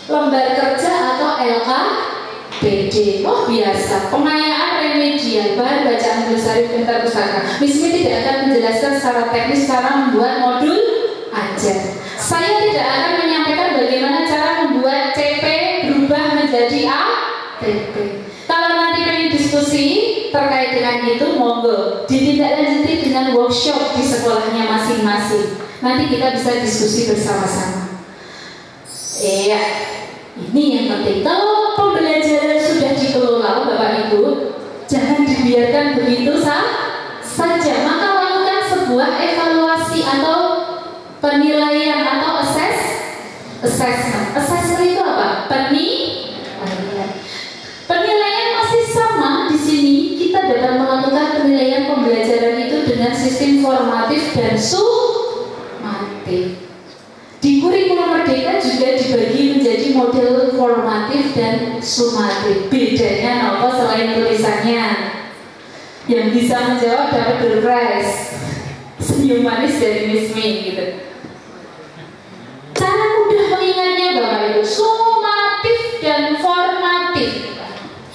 Lembar kerja atau LKPD. Oh biasa. Pengayaan remedial, bahan bacaan besar pintar pustaka. Misalnya tidak akan menjelaskan secara teknis cara membuat modul ajar. Saya tidak akan menyampaikan bagaimana cara membuat CP berubah menjadi ATP. Kalau nanti pengen diskusi terkait dengan itu, monggo ditindaklanjuti dengan workshop di sekolahnya masing-masing. Nanti kita bisa diskusi bersama-sama. Iya, ini yang penting. Kalau pembelajaran sudah dikelola Bapak Ibu, jangan dibiarkan begitu saja. Maka lakukan sebuah evaluasi atau penilaian atau assessment. Assessment itu apa? Penilaian masih sama di sini. Kita dapat melakukan penilaian pembelajaran itu dengan sistem formatif dan sumatif. Di kurikulum Merdeka juga dibagi menjadi model formatif dan sumatif. Bedanya apa selain tulisannya? Yang bisa menjawab dapat door prize. Senyum manis dari Miss Mi gitu. Cara mudah mengingatnya Bapak Ibu, sumatif dan formatif.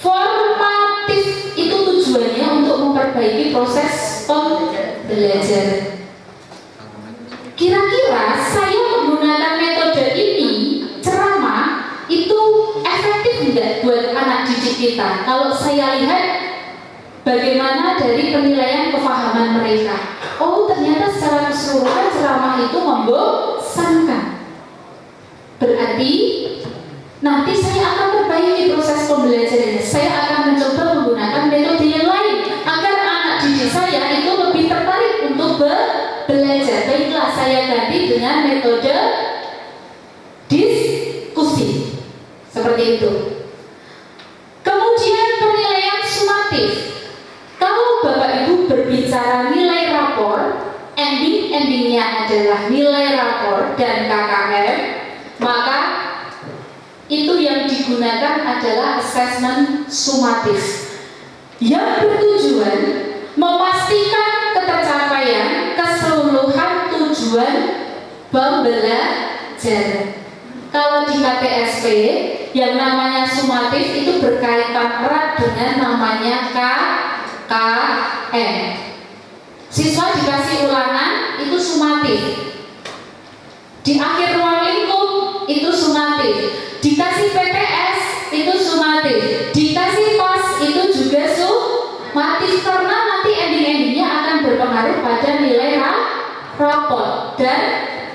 Formatif itu tujuannya untuk memperbaiki proses pembelajaran. Kira-kira saya menggunakan metode ini, ceramah, itu efektif tidak buat anak didik kita? Kalau saya lihat bagaimana dari penilaian kefahaman mereka. Oh ternyata secara keseluruhan ceramah itu membosankan. Berarti nanti saya akan perbaiki proses pembelajarannya. Saya akan mencoba menggunakan metode yang lain agar anak didik saya itu lebih tertarik untuk belajar. Baiklah, saya ganti dengan metode diskusi. Seperti itu. Kemudian penilaian sumatif. Kalau Bapak Ibu berbicara nilai rapor, endingnya adalah nilai rapor dan KKM, maka itu yang digunakan adalah assessment sumatif yang bertujuan memastikan ketercapaian keseluruhan tujuan pembelajaran. Kalau di KTSP yang namanya sumatif itu berkaitan erat dengan namanya KKM. Siswa dikasih ulangan itu sumatif. Di akhir ruang lingkup itu sumatif. Dikasih PTS itu sumatif. Dikasih pas itu juga sumatif karena nanti endingnya akan berpengaruh pada nilai rapor dan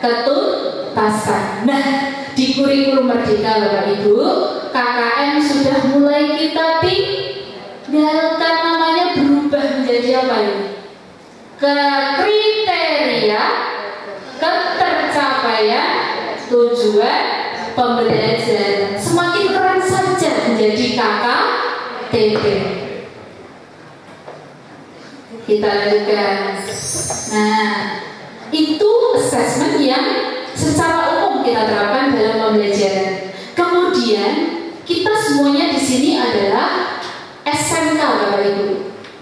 ketuntasan. Nah, di kurikulum Merdeka Bapak Ibu, KKM sudah mulai kita tinggalkan, namanya berubah menjadi apa ini? Kriteria ketercapaian tujuan pembelajaran. Semakin keren saja menjadi KKTP. Kita lanjutkan. Nah, itu assessment yang secara umum kita terapkan dalam pembelajaran. Kemudian kita semuanya di sini adalah SMK Bapak Ibu,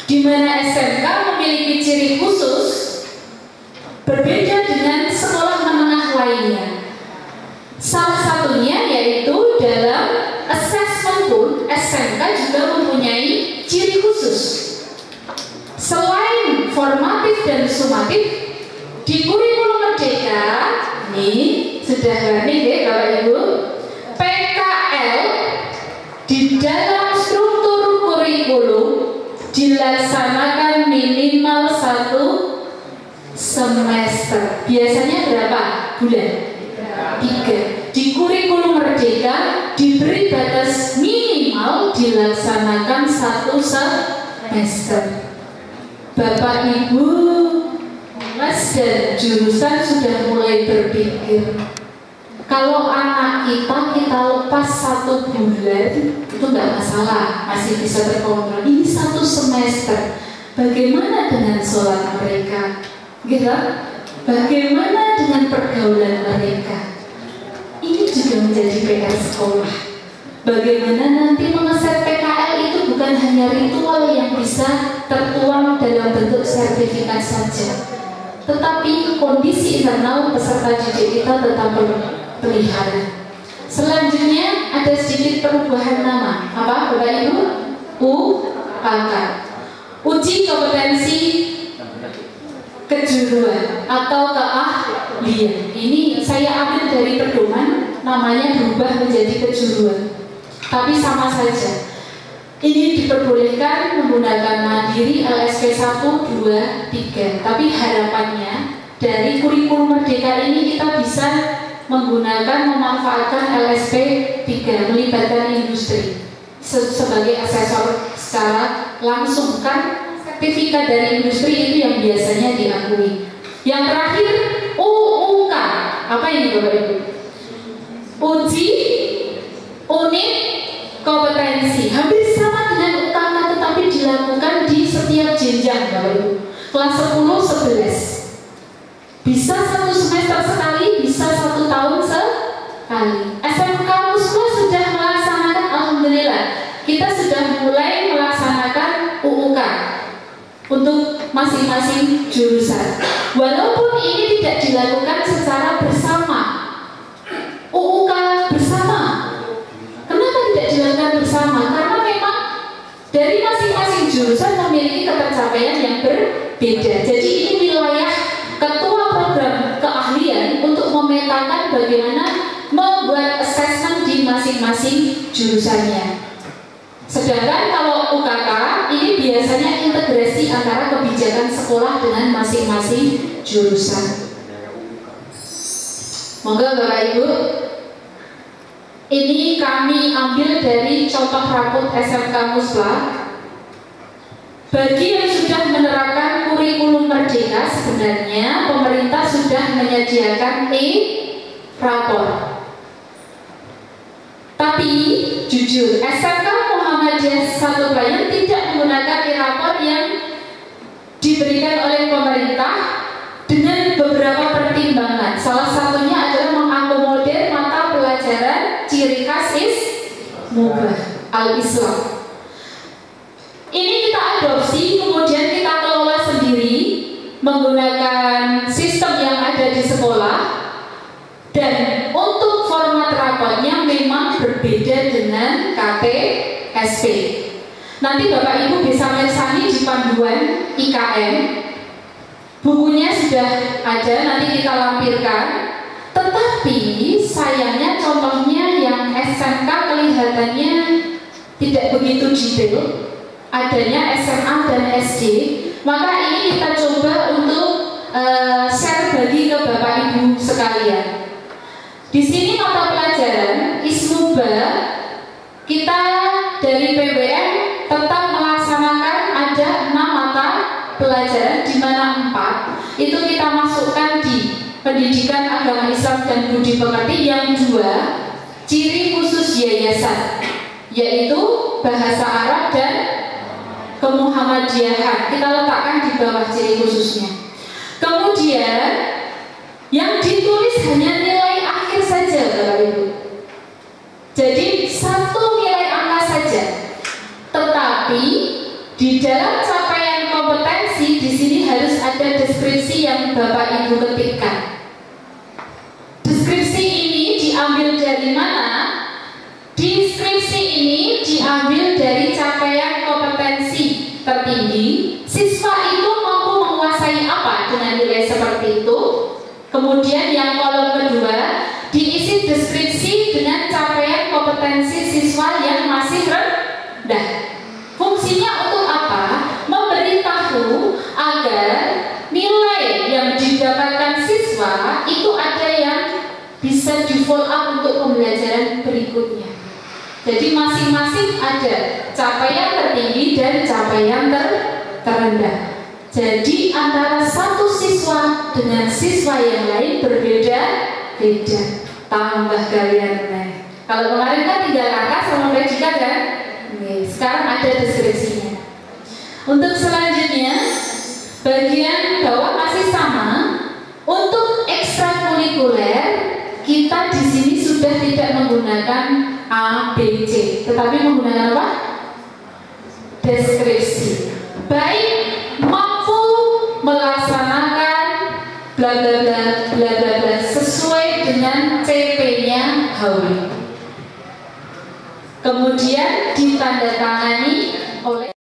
di mana SMK memiliki ciri khusus berbeda dengan sekolah menengah lainnya. Salah satunya yaitu dalam assessment pun SMK juga mempunyai ciri di kurikulum Merdeka ini sudah running ya Bapak Ibu. PKL di dalam struktur kurikulum dilaksanakan minimal 1 semester. Biasanya berapa bulan? 3. Di kurikulum Merdeka diberi batas minimal dilaksanakan 1 semester. Bapak Ibu Mas dan jurusan sudah mulai berpikir, kalau anak kita lepas 1 bulan itu nggak masalah, masih bisa terkontrol. Ini 1 semester, bagaimana dengan sholat mereka? Gitu? Bagaimana dengan pergaulan mereka? Ini juga menjadi PR sekolah. Bagaimana nanti mengeset PKL itu bukan hanya ritual yang bisa tertuang dalam bentuk sertifikat saja, tetapi kondisi internal peserta didik kita tetap pelihara. Selanjutnya ada sedikit perubahan nama. Apa Bapak Ibu? UKK, uji kompetensi kejuruan atau keahlian. Ini saya ambil dari pedoman, namanya berubah menjadi kejuruan, tapi sama saja. Ini diperbolehkan menggunakan mandiri LSP 1, 2, 3. Tapi harapannya dari kurikulum Merdeka ini kita bisa memanfaatkan LSP 3, melibatkan industri sebagai asesor secara langsung. Kan sertifikat dari industri itu yang biasanya diakui. Yang terakhir UUK. Apa ini Bapak Ibu? Uji unit kompetensi. Hampir sama dengan UKK tetapi dilakukan di setiap jenjang Bapak Ibu. Kelas 10, 11. Bisa 1 semester sekali, bisa 1 tahun sekali. SMK Musma sudah melaksanakan, alhamdulillah, kita sudah mulai melaksanakan UUK untuk masing-masing jurusan. Walaupun ini tidak dilakukan secara bersama, UUK bersama. Kenapa tidak dilakukan bersama? Karena memang dari masing-masing jurusan memiliki ketercapaian yang berbeda. Jadi ini wilayah ketua program keahlian untuk memetakan bagaimana membuat assessment di masing-masing jurusannya. Sedangkan kalau UKK ini biasanya integrasi antara kebijakan sekolah dengan masing-masing jurusan. Monggo Bapak Ibu, ini kami ambil dari contoh raport SMK Musla. Bagi yang sudah menerapkan kurikulum Merdeka, sebenarnya pemerintah sudah menyediakan rapor. Tapi jujur, SMK Muhammadiyah 1 Bayan tidak menggunakan rapor yang diberikan oleh pemerintah dengan beberapa pertimbangan. Salah satunya adalah mengakomodir mata pelajaran ciri khas Mubah al-Islam. Ini kita adopsi, kemudian kita kelola sendiri menggunakan sistem yang ada di sekolah. Dan untuk format raportnya memang berbeda dengan KTSP. Nanti Bapak Ibu bisa mencari di panduan IKM. Bukunya sudah ada, nanti kita lampirkan. Tetapi sayangnya contohnya yang SMK kelihatannya tidak begitu detail. Adanya SMA dan SD. Maka ini kita coba untuk share bagi ke Bapak Ibu sekalian. Di sini mata pelajaran Ismuba kita dari PWN tetap melaksanakan ada 6 mata pelajaran, di mana 4 itu kita masukkan di pendidikan agama Islam dan budi pekerti, yang 2 ciri khusus yayasan, yaitu bahasa Arab dan kemuhammadiyahan, kita letakkan di bawah ciri khususnya. Kemudian yang ditulis hanya nilai akhir saja Bapak Ibu. Jadi 1 nilai angka saja. Tetapi di dalam capaian kompetensi di sini harus ada deskripsi yang Bapak Ibu ketikkan. Deskripsi ini diambil dari mana? Deskripsi ini diambil dari capaian kompetensi tertinggi. Siswa itu mampu menguasai apa? dengan nilai seperti itu. Kemudian yang kolom kedua diisi deskripsi dengan capaian kompetensi siswa yang masih rendah. Fungsinya untuk apa? Memberitahu agar nilai yang didapatkan siswa itu ada yang bisa di follow up untuk pembelajaran berikutnya. Jadi masing-masing ada capaian tertinggi dan capaian terendah. Jadi antara satu siswa dengan siswa yang lain berbeda-beda. Tambah kalian naik. Kalau kemarin kan tinggal kakak sama predikat kan? Nih, sekarang ada deskripsinya. Untuk selanjutnya, bagian bawah masih sama. Untuk ekstrakurikuler, kita di sini sudah tidak menggunakan A, B, C, tetapi menggunakan apa? Deskripsi. Baik mampu melaksanakan bla bla bla bla bla bla sesuai dengan CP-nya HW. Kemudian ditandatangani oleh